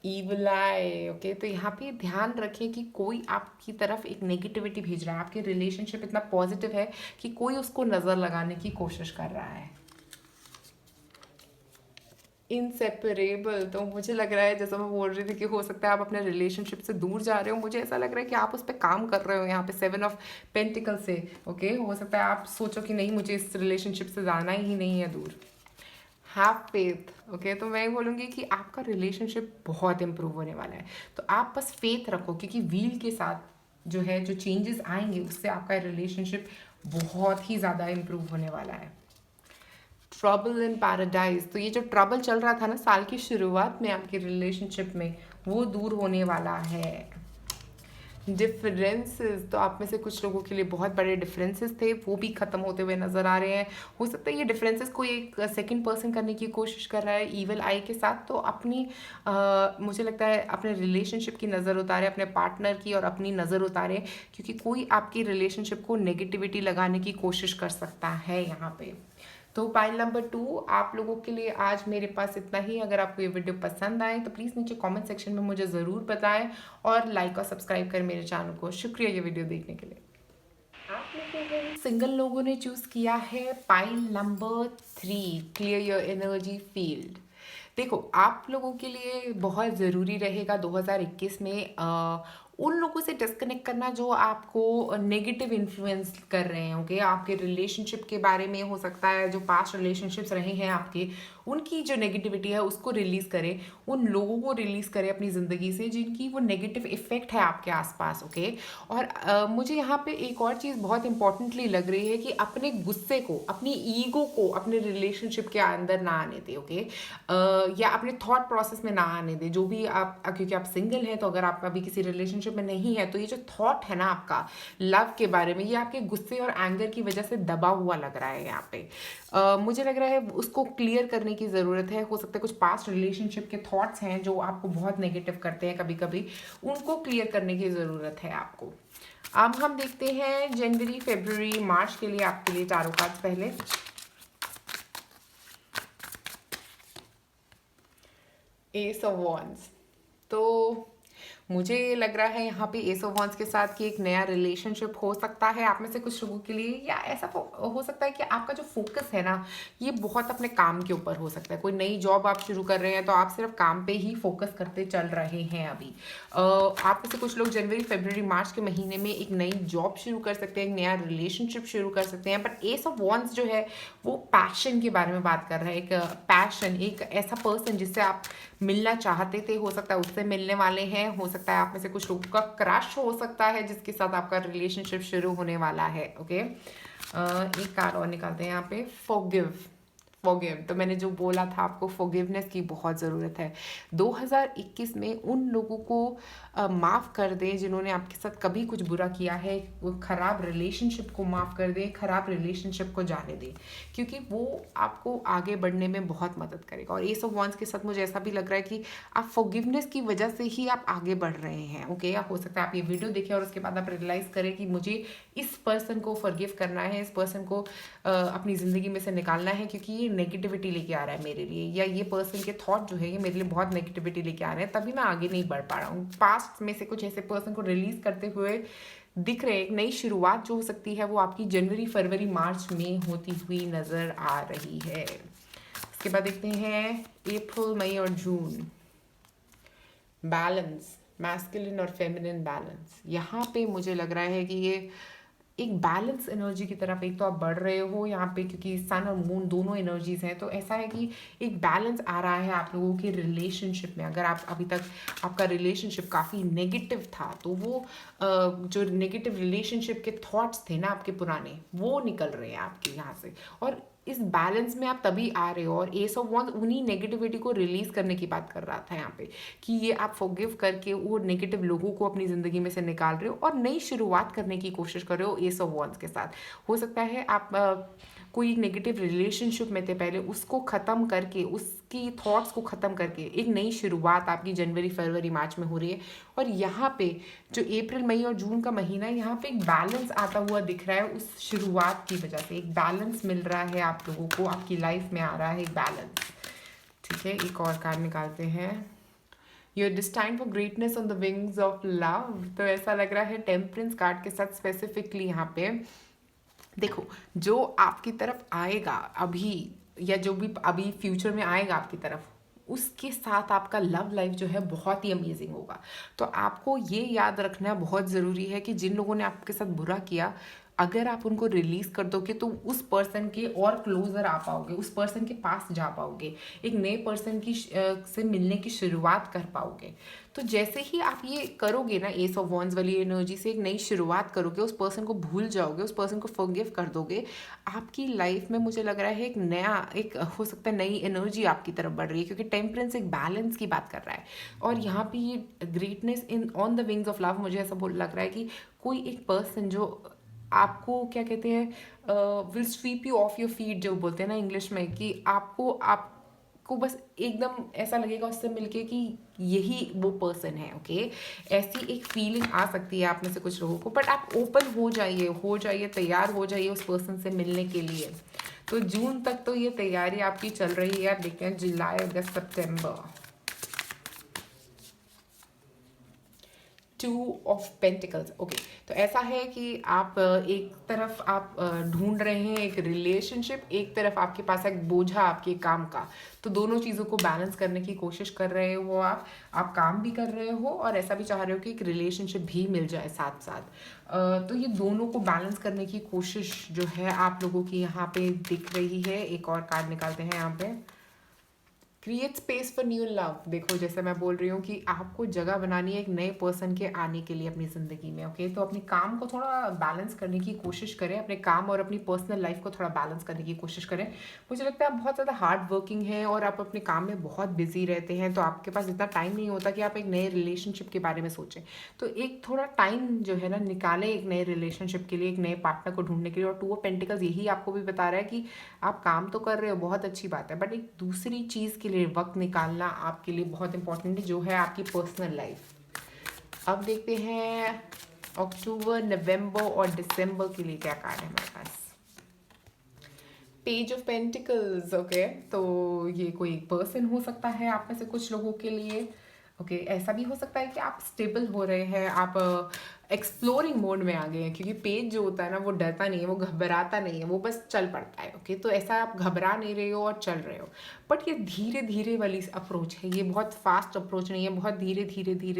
ईविल आई, ओके। तो यहाँ पे ध्यान रखें कि कोई आपकी तरफ एक नेगेटिविटी भेज रहा है, आपके रिलेशनशिप इतना पॉजिटिव है कि कोई उसको नज़र लगाने की कोशिश कर रहा है। इनसेपरेबल, तो मुझे लग रहा है जैसा मैं बोल रही थी कि हो सकता है आप अपने रिलेशनशिप से दूर जा रहे हो, मुझे ऐसा लग रहा है कि आप उस पर काम कर रहे हो यहाँ पे 7 ऑफ पेंटिकल से, ओके। हो सकता है आप सोचो कि नहीं, मुझे इस रिलेशनशिप से जाना ही नहीं है दूर। Have faith, okay. तो मैं बोलूँगी कि आपका रिलेशनशिप बहुत इम्प्रूव होने वाला है, तो आप बस फेथ रखो, क्योंकि व्हील के साथ जो है जो चेंजेस आएंगे उससे आपका रिलेशनशिप बहुत ही ज़्यादा इम्प्रूव होने वाला है। ट्रबल इन पैराडाइज, तो ये जो ट्रबल चल रहा था ना साल की शुरुआत में आपके रिलेशनशिप में, वो दूर होने वाला है। डिफरेंसेस, तो आप में से कुछ लोगों के लिए बहुत बड़े डिफरेंसेस थे, वो भी ख़त्म होते हुए नज़र आ रहे हैं। हो सकता है ये डिफरेंसेस कोई एक सेकंड पर्सन करने की कोशिश कर रहा है ईवल आई के साथ, तो अपनी मुझे लगता है अपने रिलेशनशिप की नज़र उतारे, अपने पार्टनर की और अपनी नज़र उतारे, क्योंकि कोई आपकी रिलेशनशिप को नेगेटिविटी लगाने की कोशिश कर सकता है यहाँ पे। तो पाइल नंबर 2 आप लोगों के लिए आज मेरे पास इतना ही। अगर आपको ये वीडियो पसंद आए तो प्लीज़ नीचे कमेंट सेक्शन में मुझे ज़रूर बताएं, और लाइक और सब्सक्राइब करें मेरे चैनल को। शुक्रिया ये वीडियो देखने के लिए। आप में से सिंगल लोगों ने चूज़ किया है pile number 3, clear your energy field. देखो, आप लोगों के लिए बहुत ज़रूरी रहेगा 2021 में उन लोगों से डिस्कनेक्ट करना जो आपको नेगेटिव इन्फ्लुएंस कर रहे हैं, ओके। आपके रिलेशनशिप के बारे में हो सकता है, जो पास्ट रिलेशनशिप्स रहे हैं आपके, उनकी जो नेगेटिविटी है उसको रिलीज़ करें, उन लोगों को रिलीज़ करें अपनी ज़िंदगी से जिनकी वो नेगेटिव इफेक्ट है आपके आसपास, ओके। और मुझे यहाँ पे एक और चीज़ बहुत इंपॉर्टेंटली लग रही है कि अपने गुस्से को, अपनी ईगो को अपने रिलेशनशिप के अंदर ना आने दे, ओके। या अपने थॉट प्रोसेस में ना आने दे, जो भी आप, क्योंकि आप सिंगल हैं, तो अगर आप अभी किसी रिलेशनशिप में नहीं है तो ये जो थॉट है ना आपका लव के बारे में, ये आपके गुस्से और एंगर की वजह से दबा हुआ लग रहा है यहाँ पे। मुझे लग रहा है उसको क्लियर करने की ज़रूरत है। हो सकता है कुछ पास्ट रिलेशनशिप के थॉट्स हैं जो आपको बहुत नेगेटिव करते हैं कभी कभी, उनको क्लियर करने की ज़रूरत है आपको। अब हम देखते हैं जनवरी, फरवरी, मार्च के लिए आपके लिए टारो कार्ड्स। पहले एस ऑफ वॉन्ड्स, तो मुझे लग रहा है यहाँ पे एस ऑफ वॉन्ड्स के साथ कि एक नया रिलेशनशिप हो सकता है आप में से कुछ लोगों के लिए, या ऐसा हो सकता है कि आपका जो फोकस है ना ये बहुत अपने काम के ऊपर हो सकता है। कोई नई जॉब आप शुरू कर रहे हैं तो आप सिर्फ काम पे ही फोकस करते चल रहे हैं अभी। आप में से कुछ लोग जनवरी, फरवरी, मार्च के महीने में एक नई जॉब शुरू कर सकते हैं, एक नया रिलेशनशिप शुरू कर सकते हैं। बट एस ऑफ वॉन्ड्स जो है वो पैशन के बारे में बात कर रहा है, एक पैशन, एक ऐसा पर्सन जिससे आप मिलना चाहते थे, हो सकता है उससे मिलने वाले हैं। हो सकता है आप में से कुछ लोगों का क्रश हो सकता है जिसके साथ आपका रिलेशनशिप शुरू होने वाला है, ओके। एक कार्ड और निकालते हैं यहाँ पे, फॉरगिव। फॉरगिव, तो मैंने जो बोला था आपको, फॉरगिवनेस की बहुत ज़रूरत है 2021 में। उन लोगों को माफ़ कर दें जिन्होंने आपके साथ कभी कुछ बुरा किया है, वो ख़राब रिलेशनशिप को माफ़ कर दें, ख़राब रिलेशनशिप को जाने दें, क्योंकि वो आपको आगे बढ़ने में बहुत मदद करेगा। और एस ऑफ वॉन्ड्स के साथ मुझे ऐसा भी लग रहा है कि आप फॉरगिवनेस की वजह से ही आप आगे बढ़ रहे हैं, ओके। या हो सकता है आप ये वीडियो देखें और उसके बाद आप रियलाइज़ करें कि मुझे इस पर्सन को फॉरगिव करना है, इस पर्सन को अपनी ज़िंदगी में से निकालना है, क्योंकि ये नेगेटिविटी लेके आ रहा है मेरे लिए, या ये पर्सन के थॉट जो है ये मेरे लिए बहुत नेगेटिविटी लेके आ रहे हैं, तभी मैं आगे नहीं बढ़ पा रहा हूँ। पास्ट में से कुछ ऐसे पर्सन को रिलीज़ करते हुए दिख रहे हैं, एक नई शुरुआत जो हो सकती है वो आपकी जनवरी फरवरी मार्च में होती हुई नज़र आ रही है। उसके बाद देखते हैं अप्रैल मई और जून। बैलेंस, मैस्कुलिन और फेमिनिन बैलेंस। यहाँ पे मुझे लग रहा है कि ये एक बैलेंस एनर्जी की तरफ एक तो आप बढ़ रहे हो यहाँ पे, क्योंकि सन और मून दोनों एनर्जीज हैं, तो ऐसा है कि एक बैलेंस आ रहा है आप लोगों के रिलेशनशिप में। अगर आप अभी तक आपका रिलेशनशिप काफ़ी नेगेटिव था, तो वो जो नेगेटिव रिलेशनशिप के थॉट्स थे ना आपके पुराने, वो निकल रहे हैं आपके यहाँ से, और इस बैलेंस में आप तभी आ रहे हो। और एस ऑफ वॉन्ड्स उन्हीं नेगेटिविटी को रिलीज करने की बात कर रहा था यहाँ पे, कि ये आप फॉरगिव करके वो नेगेटिव लोगों को अपनी ज़िंदगी में से निकाल रहे हो और नई शुरुआत करने की कोशिश कर रहे हो एस ऑफ वॉन्ड्स के साथ। हो सकता है आप कोई नेगेटिव रिलेशनशिप में थे पहले, उसको ख़त्म करके, उसकी थॉट्स को ख़त्म करके एक नई शुरुआत आपकी जनवरी फरवरी मार्च में हो रही है। और यहाँ पे जो अप्रैल मई और जून का महीना है, यहाँ पे एक बैलेंस आता हुआ दिख रहा है उस शुरुआत की वजह से। एक बैलेंस मिल रहा है आप लोगों को, आपकी लाइफ में आ रहा है एक बैलेंस। ठीक है, एक और कार्ड निकालते हैं। You're destined for greatness on the wings of love। तो ऐसा लग रहा है टेम्परेंस कार्ड के साथ स्पेसिफिकली यहाँ पे देखो, जो आपकी तरफ आएगा अभी, या जो भी अभी फ्यूचर में आएगा आपकी तरफ, उसके साथ आपका लव लाइफ जो है बहुत ही अमेजिंग होगा। तो आपको ये याद रखना बहुत ज़रूरी है कि जिन लोगों ने आपके साथ बुरा किया, अगर आप उनको रिलीज़ कर दोगे तो उस पर्सन के और क्लोज़र आ पाओगे, उस पर्सन के पास जा पाओगे, एक नए पर्सन की से मिलने की शुरुआत कर पाओगे। तो जैसे ही आप ये करोगे ना, एस ऑफ वॉन्ड्स वाली एनर्जी से एक नई शुरुआत करोगे, उस पर्सन को भूल जाओगे, उस पर्सन को फॉरगिव कर दोगे, आपकी लाइफ में मुझे लग रहा है एक नया, एक हो सकता है नई एनर्जी आपकी तरफ बढ़ रही है, क्योंकि टेम्परेंस एक बैलेंस की बात कर रहा है। और यहाँ पे ये greatness in on the wings of love, मुझे ऐसा लग रहा है कि कोई एक पर्सन जो आपको क्या कहते हैं, will sweep you off your feet, जो बोलते हैं ना इंग्लिश में, कि आपको बस एकदम ऐसा लगेगा उससे मिलके कि यही वो पर्सन है। ओके, ऐसी एक फीलिंग आ सकती है आप में से कुछ लोगों को, बट आप ओपन हो जाइए, तैयार हो जाइए उस पर्सन से मिलने के लिए। तो जून तक तो ये तैयारी आपकी चल रही है। आप देखते हैं जुलाई अगस्त सितंबर। 2 ऑफ पेंटिकल्स। ओके, तो ऐसा है कि आप एक तरफ आप ढूंढ रहे हैं एक रिलेशनशिप, एक तरफ आपके पास एक बोझा आपके काम का, तो दोनों चीज़ों को बैलेंस करने की कोशिश कर रहे हो आप काम भी कर रहे हो और ऐसा भी चाह रहे हो कि एक रिलेशनशिप भी मिल जाए साथ साथ। तो ये दोनों को बैलेंस करने की कोशिश जो है आप लोगों की यहाँ पे दिख रही है। एक और कार्ड निकालते हैं यहाँ पे, create space for new love. देखो, जैसे मैं बोल रही हूँ कि आपको जगह बनानी है एक नए पर्सन के आने के लिए अपनी ज़िंदगी में। ओके, तो अपने काम को थोड़ा बैलेंस करने की कोशिश करें, अपने काम और अपनी पर्सनल लाइफ को थोड़ा बैलेंस करने की कोशिश करें। मुझे लगता है आप बहुत ज़्यादा हार्ड वर्किंग हैं और आप अपने काम में बहुत बिजी रहते हैं, तो आपके पास इतना टाइम नहीं होता कि आप एक नए रिलेशनशिप के बारे में सोचें। तो एक थोड़ा टाइम जो है ना निकालें एक नए रिलेशनशिप के लिए, एक नए पार्टनर को ढूंढने के लिए। और 2 ऑफ पेंटिकल्स यही आपको भी बता रहा है कि आप काम तो कर रहे हो, बहुत अच्छी बात है, बट एक दूसरी चीज़ के लिए वक्त निकालना आपके लिए बहुत इंपॉर्टेंट है, जो है आपकी पर्सनल लाइफ। अब देखते हैं अक्टूबर, नवंबर और दिसंबर के लिए क्या कार्ड है हमारे पास। Page of pentacles. ओके, तो ये कोई पर्सन हो सकता है आप में से कुछ लोगों के लिए। ओके, ऐसा भी हो सकता है कि आप स्टेबल हो रहे हैं, आप एक्सप्लोरिंग मोड में आ गए हैं, क्योंकि पेज जो होता है ना वो डरता नहीं है, वो घबराता नहीं है, वो बस चल पड़ता है। ओके, तो ऐसा आप घबरा नहीं रहे हो और चल रहे हो, बट ये धीरे धीरे वाली अप्रोच है, ये बहुत फास्ट अप्रोच नहीं है, बहुत धीरे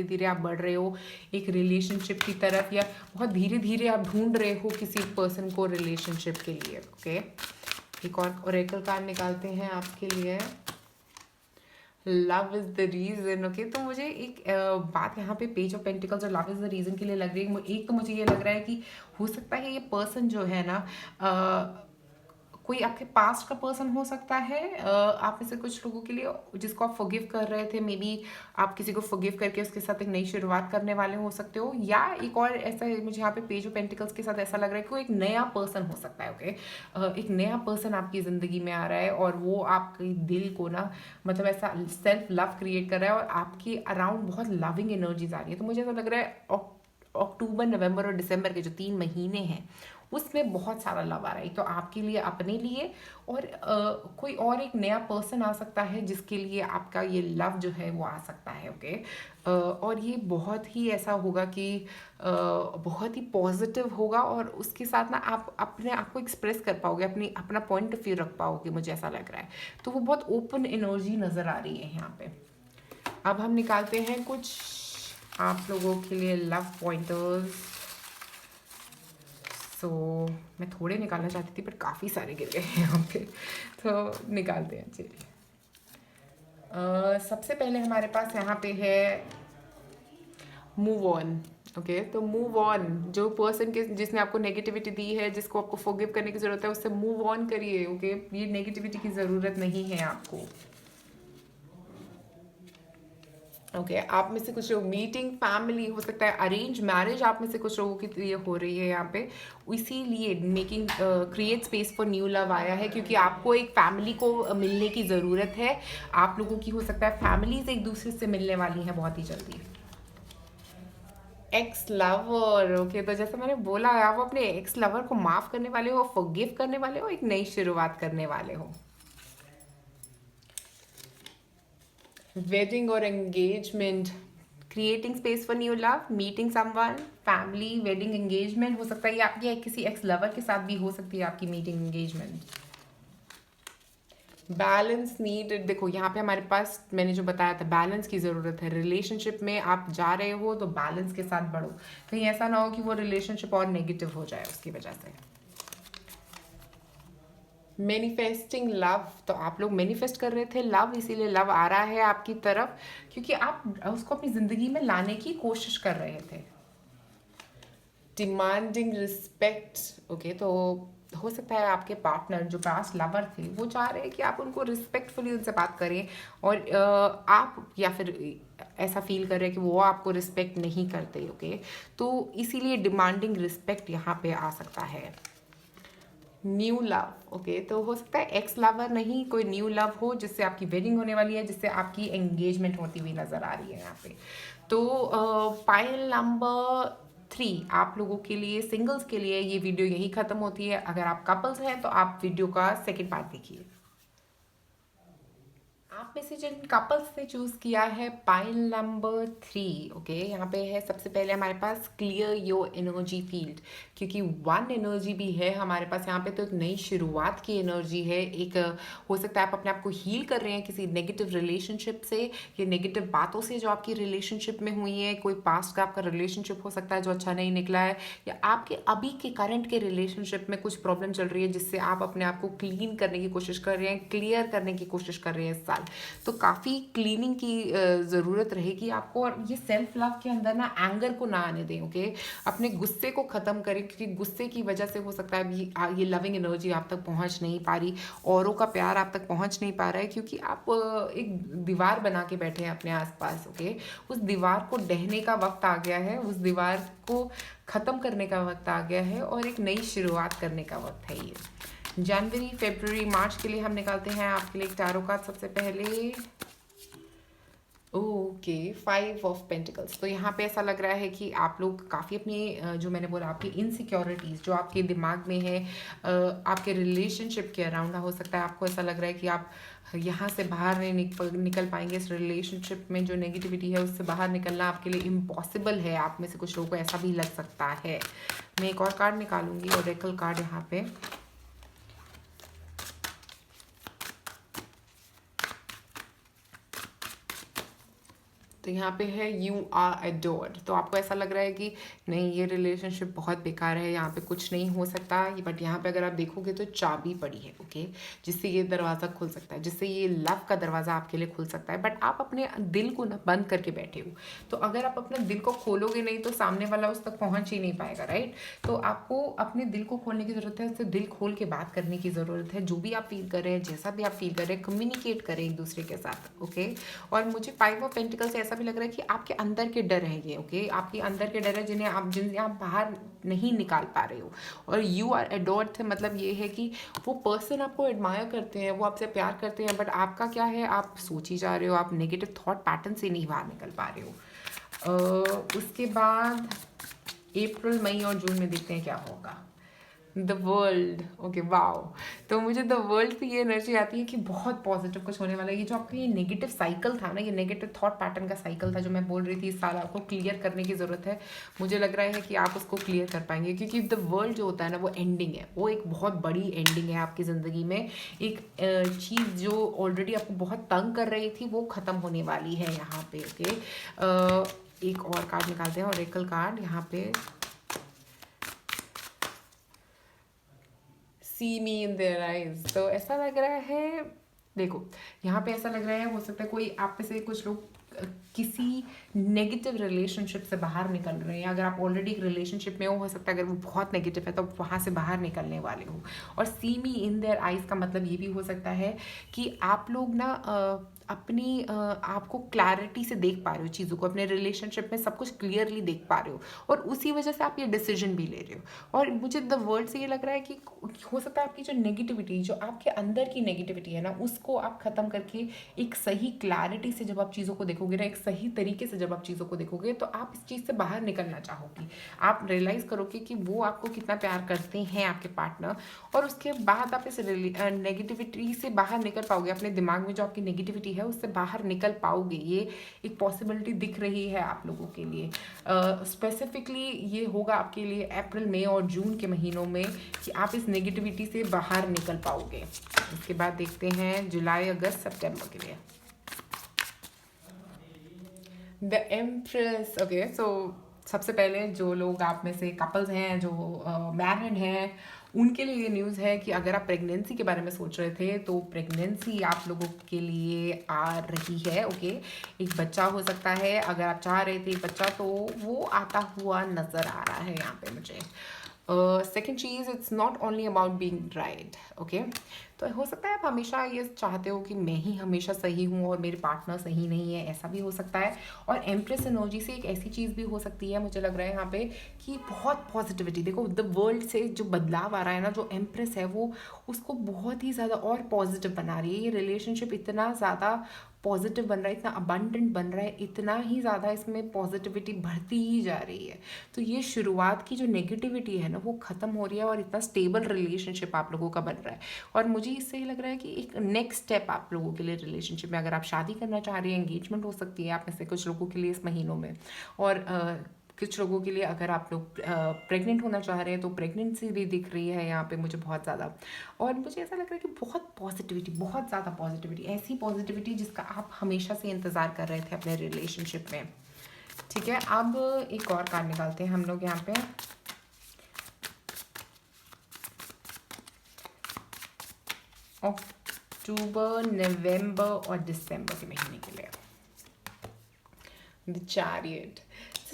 धीरे आप बढ़ रहे हो एक रिलेशनशिप की तरफ, या बहुत धीरे धीरे आप ढूंढ रहे हो किसी पर्सन को रिलेशनशिप के लिए। ओके, एक और ओरेकल कार्ड निकालते हैं आपके लिए, love is the reason. Okay, तो मुझे एक बात यहाँ पे पेज ऑफ पेंटिकल्स और लव इज़ द रीज़न के लिए लग रही है। एक तो मुझे ये लग रहा है कि हो सकता है ये पर्सन जो है ना कोई आपके पास्ट का पर्सन हो सकता है, आप में से कुछ लोगों के लिए, जिसको आप फॉरगिव कर रहे थे। मे बी आप किसी को फॉरगिव करके उसके साथ एक नई शुरुआत करने वाले हो सकते हो, या एक और ऐसा मुझे यहाँ पे पेज ऑफ पेंटिकल्स के साथ ऐसा लग रहा है कि कोई एक नया पर्सन हो सकता है। ओके, एक नया पर्सन आपकी ज़िंदगी में आ रहा है और वो आपके दिल को ना, मतलब ऐसा सेल्फ लव क्रिएट कर रहा है और आपके अराउंड बहुत लविंग एनर्जीज आ रही है। तो मुझे ऐसा लग रहा है अक्टूबर, नवंबर और दिसंबर के जो 3 महीने हैं, उसमें बहुत सारा लव आ रहा है। तो आपके लिए, अपने लिए, और कोई और एक नया पर्सन आ सकता है जिसके लिए आपका ये लव जो है वो आ सकता है। ओके, और ये बहुत ही ऐसा होगा कि बहुत ही पॉजिटिव होगा, और उसके साथ ना आप अपने आप को एक्सप्रेस कर पाओगे, अपना पॉइंट ऑफ व्यू रख पाओगे, मुझे ऐसा लग रहा है। तो वो बहुत ओपन एनर्जी नज़र आ रही है यहाँ पे। अब हम निकालते हैं कुछ आप लोगों के लिए लव पॉइंटर्स। सो मैं थोड़े निकालना चाहती थी पर काफ़ी सारे गिर गए हैं यहाँ पे, तो निकालते हैं। चलिए, सबसे पहले हमारे पास यहाँ पे है मूव ऑन। ओके, तो मूव ऑन, जो पर्सन के जिसने आपको नेगेटिविटी दी है, जिसको आपको फॉरगिव करने की ज़रूरत है, उससे मूव ऑन करिए। ओके, ये नेगेटिविटी की ज़रूरत नहीं है आपको। ओके, आप में से कुछ लोग, मीटिंग फैमिली हो सकता है, अरेंज मैरिज आप में से कुछ लोगों की ये हो रही है यहाँ पे। इसीलिए making create space for new love आया है, क्योंकि आपको एक फैमिली को मिलने की ज़रूरत है। आप लोगों की हो सकता है फैमिलीज एक दूसरे से मिलने वाली हैं बहुत ही जल्दी। एक्स लवर, ओके, तो जैसे मैंने बोला, आप अपने एक्स लवर को माफ़ करने वाले हो, फॉरगिव करने वाले हो, एक नई शुरुआत करने वाले हो। वेडिंग और engagement, creating space for new love, meeting someone, family, wedding, engagement हो सकता है। ये आपके किसी एक्स लवर के साथ भी हो सकती है आपकी मीटिंग, एंगेजमेंट। बैलेंस नीड, देखो यहाँ पे हमारे पास मैंने जो बताया था, बैलेंस की ज़रूरत है। रिलेशनशिप में आप जा रहे हो तो बैलेंस के साथ बढ़ो, कहीं ऐसा ना हो कि वो रिलेशनशिप और नेगेटिव हो जाए उसकी वजह से। मैनिफेस्टिंग लव, तो आप लोग मैनिफेस्ट कर रहे थे लव, इसीलिए लव आ रहा है आपकी तरफ, क्योंकि आप उसको अपनी ज़िंदगी में लाने की कोशिश कर रहे थे। डिमांडिंग रिस्पेक्ट, ओके, तो हो सकता है आपके पार्टनर जो पास्ट लवर थे वो चाह रहे हैं कि आप उनको रिस्पेक्टफुली उनसे बात करें, और आप या फिर ऐसा फील कर रहे हैं कि वो आपको रिस्पेक्ट नहीं करते। ओके, तो इसीलिए डिमांडिंग रिस्पेक्ट यहाँ पे आ सकता है। न्यू लव, ओके, तो हो सकता है एक्स लवर नहीं, कोई न्यू लव हो जिससे आपकी वेडिंग होने वाली है, जिससे आपकी एंगेजमेंट होती हुई नज़र आ रही है यहाँ पे। तो पाइल नंबर 3 आप लोगों के लिए, सिंगल्स के लिए ये वीडियो यही ख़त्म होती है। अगर आप कपल्स हैं तो आप वीडियो का सेकेंड पार्ट देखिए। आप में से जिन कपल्स ने चूज़ किया है पाइल नंबर 3, ओके, यहाँ पे है सबसे पहले हमारे पास क्लियर योर एनर्जी फील्ड, क्योंकि 1 एनर्जी भी है हमारे पास यहाँ पे, तो एक नई शुरुआत की एनर्जी है। एक हो सकता है आप अपने आप को हील कर रहे हैं किसी नेगेटिव रिलेशनशिप से, या नेगेटिव बातों से जो आपकी रिलेशनशिप में हुई है। कोई पास्ट का आपका रिलेशनशिप हो सकता है जो अच्छा नहीं निकला है, या आपके अभी के करंट के रिलेशनशिप में कुछ प्रॉब्लम चल रही है जिससे आप अपने आप को क्लीन करने की कोशिश कर रहे हैं, क्लियर करने की कोशिश कर रहे हैं इस साल। तो काफ़ी क्लीनिंग की ज़रूरत रहेगी आपको। और ये सेल्फ लव के अंदर ना एंगर को ना आने दें। ओके, अपने गुस्से को ख़त्म करें, क्योंकि गुस्से की वजह से हो सकता है ये लविंग एनर्जी आप तक पहुंच नहीं पा रही, औरों का प्यार आप तक पहुंच नहीं पा रहा है, क्योंकि आप एक दीवार बना के बैठे हैं अपने आसपास। ओके, उस दीवार को ढहने का वक्त आ गया है, उस दीवार को ख़त्म करने का वक्त आ गया है, और एक नई शुरुआत करने का वक्त है ये। जनवरी, फरवरी, मार्च के लिए हम निकालते हैं आपके लिए टैरो कार्ड सबसे पहले। ओके, 5 ऑफ पेंटिकल्स, तो यहाँ पे ऐसा लग रहा है कि आप लोग काफ़ी अपनी जो मैंने बोला आपकी इनसिक्योरिटीज़ जो आपके दिमाग में है, आपके रिलेशनशिप के अराउंड, हो सकता है आपको ऐसा लग रहा है कि आप यहाँ से बाहर नहीं निकल पाएंगे। इस रिलेशनशिप में जो नेगेटिविटी है उससे बाहर निकलना आपके लिए इम्पॉसिबल है। आप में से कुछ लोगों को ऐसा भी लग सकता है। मैं एक और कार्ड निकालूंगी, ओरेकल कार्ड यहाँ पे। तो यहाँ पे है यू आर एडोर्ड, तो आपको ऐसा लग रहा है कि नहीं ये रिलेशनशिप बहुत बेकार है, यहाँ पे कुछ नहीं हो सकता। बट यहाँ पे अगर आप देखोगे तो चाबी पड़ी है, ओके, जिससे ये दरवाज़ा खुल सकता है, जिससे ये लव का दरवाज़ा आपके लिए खुल सकता है। बट आप अपने दिल को ना बंद करके बैठे हो, तो अगर आप अपने दिल को खोलोगे नहीं तो सामने वाला उस तक पहुँच ही नहीं पाएगा, राइट। तो आपको अपने दिल को खोलने की ज़रूरत है, उससे दिल खोल के बात करने की ज़रूरत है। जो भी आप फील कर रहे हैं, जैसा भी आप फील कर रहे हैं, कम्युनिकेट करें एक दूसरे के साथ। ओके, और मुझे 5 ऑफ पेंटिकल्स से ऐसा भी लग रहा है कि आपके अंदर के डर है ये, ओके, आपके अंदर के डर है जिन्हें आप बाहर नहीं निकाल पा रहे हो। और यू आर एडोर्ड थे, मतलब ये है कि वो पर्सन आपको एडमायर करते हैं, वो आपसे प्यार करते हैं, बट आपका क्या है, आप सोची जा रहे हो, आप नेगेटिव थॉट पैटर्न से नहीं बाहर निकल पा रहे हो। उसके बाद अप्रैल, मई और जून में देखते हैं क्या होगा। The world, okay wow. तो मुझे द वर्ल्ड से ये एनर्जी आती है कि बहुत पॉजिटिव कुछ होने वाला है। ये जो आपका ये नेगेटिव साइकिल था ना, ये नेगेटिव थॉट पैटर्न का साइकिल था जो मैं बोल रही थी, इस साल आपको क्लियर करने की ज़रूरत है। मुझे लग रहा है कि आप उसको क्लियर कर पाएंगे, क्योंकि द वर्ल्ड जो होता है ना वो एंडिंग है, वो एक बहुत बड़ी एंडिंग है आपकी ज़िंदगी में। एक चीज़ जो ऑलरेडी आपको बहुत तंग कर रही थी वो ख़त्म होने वाली है यहाँ पे, ओके। एक और कार्ड निकालते हैं, ऑरेकल कार्ड यहाँ पे। सी मी इन देयर आइज, तो ऐसा लग रहा है, देखो यहाँ पे ऐसा लग रहा है, हो सकता है कोई आप में से कुछ लोग किसी नेगेटिव रिलेशनशिप से बाहर निकल रहे हैं। अगर आप ऑलरेडी एक रिलेशनशिप में हो सकता है अगर वो बहुत नेगेटिव है तो वहाँ से बाहर निकलने वाले हो। और सी मी इन देयर आइज का मतलब ये भी हो सकता है कि आप लोग ना अपनी आपको क्लैरिटी से देख पा रहे हो चीज़ों को, अपने रिलेशनशिप में सब कुछ क्लियरली देख पा रहे हो, और उसी वजह से आप ये डिसीजन भी ले रहे हो। और मुझे द वर्ल्ड से ये लग रहा है कि हो सकता है आपकी जो नेगेटिविटी, जो आपके अंदर की नेगेटिविटी है ना, उसको आप ख़त्म करके एक सही क्लैरिटी से जब आप चीज़ों को देखोगे ना, एक सही तरीके से जब आप चीज़ों को देखोगे, तो आप इस चीज़ से बाहर निकलना चाहोगी। आप रियलाइज़ करोगे कि वो आपको कितना प्यार करते हैं आपके पार्टनर, और उसके बाद आप इस नेगेटिविटी से बाहर निकल पाओगे। अपने दिमाग में जो आपकी नेगेटिविटी है उससे बाहर निकल पाओगे। ये एक पॉसिबिलिटी दिख रही है आप लोगों के लिए। स्पेसिफिकली ये होगा आपके लिए अप्रैल, मई और जून के महीनों में कि आप इस नेगेटिविटी से बाहर निकल पाओगे। इसके बाद देखते हैं जुलाई, अगस्त, सितंबर के लिए। The empress, okay. सो सबसे पहले जो लोग आप में से कपल्स हैं जो मैरिड हैं, उनके लिए ये न्यूज़ है कि अगर आप प्रेगनेंसी के बारे में सोच रहे थे तो प्रेगनेंसी आप लोगों के लिए आ रही है, ओके। एक बच्चा हो सकता है, अगर आप चाह रहे थे बच्चा तो वो आता हुआ नज़र आ रहा है यहाँ पे मुझे। Second cheese, it's not only about being right, okay. तो हो सकता है आप हमेशा ये चाहते हो कि मैं ही हमेशा सही हूँ और मेरे पार्टनर सही नहीं है, ऐसा भी हो सकता है। और एम्प्रेस एनर्जी से एक ऐसी चीज़ भी हो सकती है, मुझे लग रहा है यहाँ पे कि बहुत पॉजिटिविटी, देखो द वर्ल्ड से जो बदलाव आ रहा है ना, जो एम्प्रेस है वो उसको बहुत ही ज़्यादा और पॉजिटिव बना रही है। ये रिलेशनशिप इतना ज़्यादा पॉजिटिव बन रहा है, इतना अबंडेंट बन रहा है, इतना ही ज़्यादा इसमें पॉजिटिविटी बढ़ती ही जा रही है। तो ये शुरुआत की जो नेगेटिविटी है ना वो ख़त्म हो रही है, और इतना स्टेबल रिलेशनशिप आप लोगों का बन रहा है। और मुझे इससे ही लग रहा है कि एक नेक्स्ट स्टेप आप लोगों के लिए रिलेशनशिप में, अगर आप शादी करना चाह रही हैं, एंगेजमेंट हो सकती है आप में से कुछ लोगों के लिए इस महीनों में। और कुछ लोगों के लिए अगर आप लोग प्रेग्नेंट होना चाह रहे हैं तो प्रेगनेंसी भी दिख रही है यहाँ पे मुझे बहुत ज़्यादा। और मुझे ऐसा लग रहा है कि बहुत पॉजिटिविटी, बहुत ज़्यादा पॉजिटिविटी, ऐसी पॉजिटिविटी जिसका आप हमेशा से इंतज़ार कर रहे थे अपने रिलेशनशिप में। ठीक है, अब एक और कार्ड निकालते हैं हम लोग यहाँ पे। अक्टूबर, नवंबर और दिसंबर के महीने के लिए द चैरियट।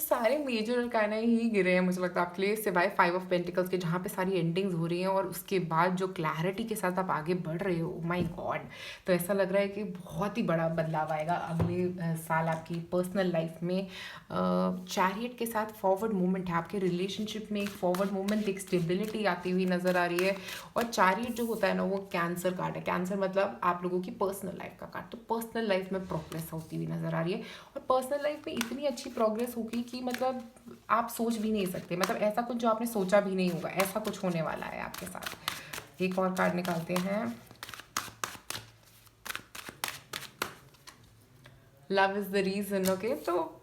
सारे मेजर अरकाना ही गिरे हैं मुझे लगता है आपके लिए, सिवाय 5 ऑफ पेंटिकल्स के, जहाँ पे सारी एंडिंग्स हो रही हैं और उसके बाद जो क्लैरिटी के साथ आप आगे बढ़ रहे हो, माय गॉड। तो ऐसा लग रहा है कि बहुत ही बड़ा बदलाव आएगा अगले साल आपकी पर्सनल लाइफ में। चैरियट के साथ फॉरवर्ड मूवमेंट है आपके रिलेशनशिप में, एक फॉरवर्ड मूवमेंट, एक स्टेबिलिटी आती हुई नज़र आ रही है। और चैरियट जो होता है ना वो कैंसर कार्ड है। कैंसर मतलब आप लोगों की पर्सनल लाइफ का कार्ड। तो पर्सनल लाइफ में प्रोग्रेस होती हुई नज़र आ रही है, और पर्सनल लाइफ में इतनी अच्छी प्रोग्रेस होगी कि मतलब आप सोच भी नहीं सकते, मतलब ऐसा कुछ जो आपने सोचा भी नहीं होगा, ऐसा कुछ होने वाला है आपके साथ। एक और कार्ड निकालते हैं। Love is the reason, okay. तो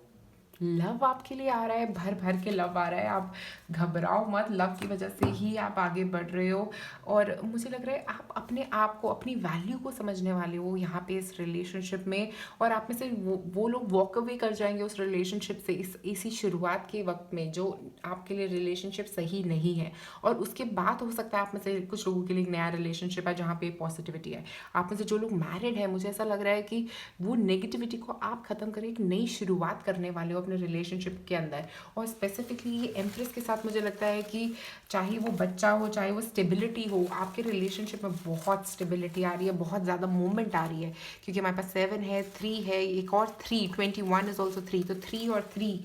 लव आपके लिए आ रहा है, भर भर के लव आ रहा है। आप घबराओ मत, लव की वजह से ही आप आगे बढ़ रहे हो। और मुझे लग रहा है आप अपने आप को, अपनी वैल्यू को समझने वाले हो यहाँ पे इस रिलेशनशिप में। और आप में से वो लोग वॉक अवे कर जाएंगे उस रिलेशनशिप से इसी शुरुआत के वक्त में जो आपके लिए रिलेशनशिप सही नहीं है। और उसके बाद हो सकता है आप में से कुछ लोगों के लिए एक नया रिलेशनशिप है जहाँ पे पॉजिटिविटी है। आप में से जो लोग मैरिड है, मुझे ऐसा लग रहा है कि वो नेगेटिविटी को आप ख़त्म करके एक नई शुरुआत करने वाले हो अपने रिलेशनशिप के अंदर। और स्पेसिफिकली ये एम्प्रेस के साथ मुझे लगता है कि चाहे वो बच्चा हो, चाहे वो स्टेबिलिटी हो, आपके रिलेशनशिप में बहुत स्टेबिलिटी आ रही है, बहुत ज़्यादा मूवमेंट आ रही है। क्योंकि हमारे पास 7 है, 3 है, एक और 3, 21 इज़ ऑल्सो 3। तो 3 और 3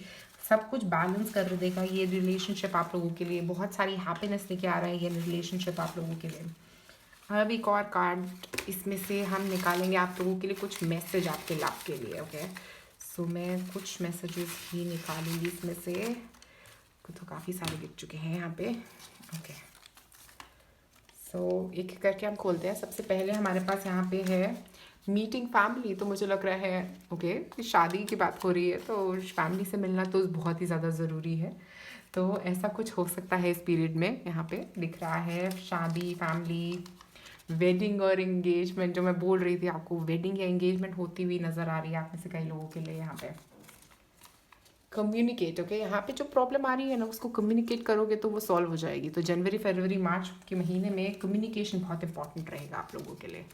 सब कुछ बैलेंस कर देगा ये रिलेशनशिप आप लोगों के लिए। बहुत सारी हैप्पीनेस लेके आ रहा है ये रिलेशनशिप आप लोगों के लिए। अब एक और कार्ड इसमें से हम निकालेंगे आप लोगों के लिए, कुछ मैसेज आपके लाभ के लिए, ओके। सो मैं कुछ मैसेजेस ही निकालूंगी इसमें से, तो काफ़ी सारे गिर चुके हैं यहाँ पे, ओके। सो एक एक करके हम खोलते हैं। सबसे पहले हमारे पास यहाँ पे है मीटिंग फैमिली। तो मुझे लग रहा है ओके शादी की बात हो रही है, तो फैमिली से मिलना तो बहुत ही ज़्यादा ज़रूरी है। तो ऐसा कुछ हो सकता है इस पीरियड में। यहाँ पे दिख रहा है शादी, फैमिली, वेडिंग और एंगेजमेंट। जो मैं बोल रही थी आपको, वेडिंग या एंगेजमेंट होती हुई नज़र आ रही है आप में से कई लोगों के लिए। यहाँ पे कम्युनिकेट, ओके यहाँ पे जो प्रॉब्लम आ रही है ना उसको कम्युनिकेट करोगे तो वो सॉल्व हो जाएगी। तो जनवरी, फरवरी, मार्च के महीने में कम्युनिकेशन बहुत इंपॉर्टेंट रहेगा आप लोगों के लिए।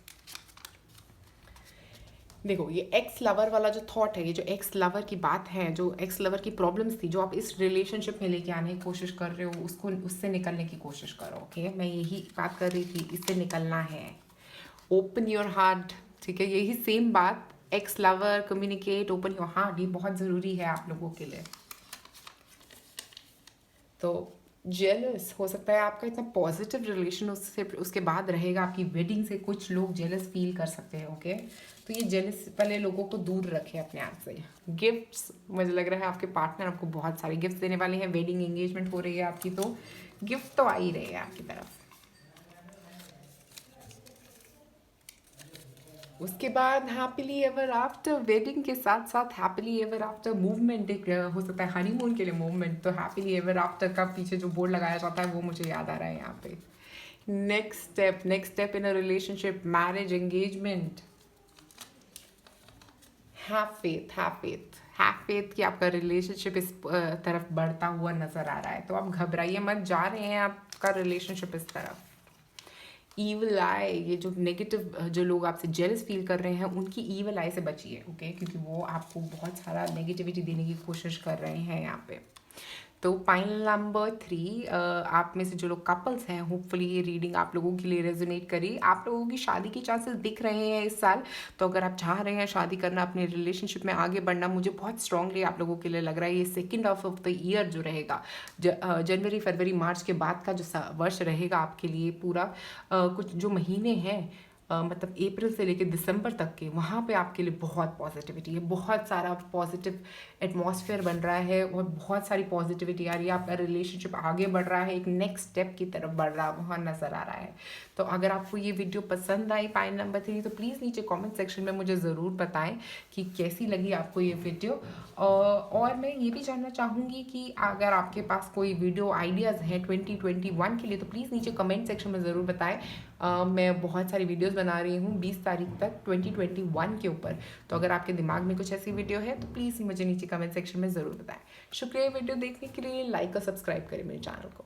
देखो ये एक्स लवर वाला जो थॉट है, ये जो एक्स लवर की बात है, जो एक्स लवर की प्रॉब्लम्स थी जो आप इस रिलेशनशिप में लेके आने की कोशिश कर रहे हो, उसको उससे निकलने की कोशिश करो। ओके मैं यही बात कर रही थी, इससे निकलना है। ओपन योर हार्ट, ठीक है यही सेम बात। X lover, communicate, open your heart, ये बहुत ज़रूरी है आप लोगों के लिए। तो जेलस हो सकता है आपका इतना पॉजिटिव रिलेशन उससे उसके बाद रहेगा आपकी वेडिंग से, कुछ लोग जेलस फील कर सकते हैं। ओके तो ये जेलस वाले लोगों को दूर रखें अपने आप से। गिफ्ट्स, मुझे लग रहा है आपके पार्टनर आपको बहुत सारे गिफ्ट्स देने वाले हैं। वेडिंग एंगेजमेंट हो रही है आपकी, तो गिफ्ट तो आ ही रहे हैं आपकी तरफ। उसके बाद हैप्पीली एवर आफ्टर, वेडिंग के साथ साथ हैप्पीली एवर आफ्टर मूवमेंट एक हो सकता है, हनीमून के लिए मूवमेंट। तो हैप्पीली एवर आफ्टर का पीछे जो बोर्ड लगाया जाता है वो मुझे याद आ रहा है यहाँ पे। Next step in a relationship, marriage, engagement. Have faith कि आपका रिलेशनशिप इस तरफ बढ़ता हुआ नजर आ रहा है। तो आप घबराइए मत, जा रहे हैं आपका रिलेशनशिप इस तरफ। ईवल आई, ये जो नेगेटिव जो लोग आपसे जेलस फील कर रहे हैं उनकी ईवल आई से बचिए। ओके क्योंकि वो आपको बहुत सारा नेगेटिविटी देने की कोशिश कर रहे हैं यहाँ पे। तो फाइनल नंबर 3, आप में से जो लोग कपल्स हैं, होपफुली ये रीडिंग आप लोगों के लिए रेजोनेट करी। आप लोगों की शादी के चांसेस दिख रहे हैं इस साल। तो अगर आप चाह रहे हैं शादी करना, अपने रिलेशनशिप में आगे बढ़ना, मुझे बहुत स्ट्रांगली आप लोगों के लिए लग रहा है ये second half of the year जो रहेगा, जनवरी, फरवरी, मार्च के बाद का जो वर्ष रहेगा आपके लिए पूरा, कुछ जो महीने हैं, मतलब अप्रैल से लेकर दिसंबर तक के, वहाँ पे आपके लिए बहुत पॉजिटिविटी है। बहुत सारा पॉजिटिव एटमॉस्फेयर बन रहा है और बहुत सारी पॉजिटिविटी आ रही है। आपका रिलेशनशिप आगे बढ़ रहा है, एक नेक्स्ट स्टेप की तरफ बढ़ रहा है, वहाँ नज़र आ रहा है। तो अगर आपको ये वीडियो पसंद आई पाइन नंबर 3, तो प्लीज़ नीचे कमेंट सेक्शन में मुझे ज़रूर बताएं कि कैसी लगी आपको ये वीडियो। और मैं ये भी जानना चाहूँगी कि अगर आपके पास कोई वीडियो आइडियाज़ हैं 2021 के लिए, तो प्लीज़ नीचे कमेंट सेक्शन में ज़रूर बताएं। मैं बहुत सारी वीडियोस बना रही हूँ 20 तारीख तक 2021 के ऊपर। तो अगर आपके दिमाग में कुछ ऐसी वीडियो है तो प्लीज़ मुझे नीचे कमेंट सेक्शन में ज़रूर बताएं। शुक्रिया वीडियो देखने के लिए, लाइक और सब्सक्राइब करें मेरे चैनल को।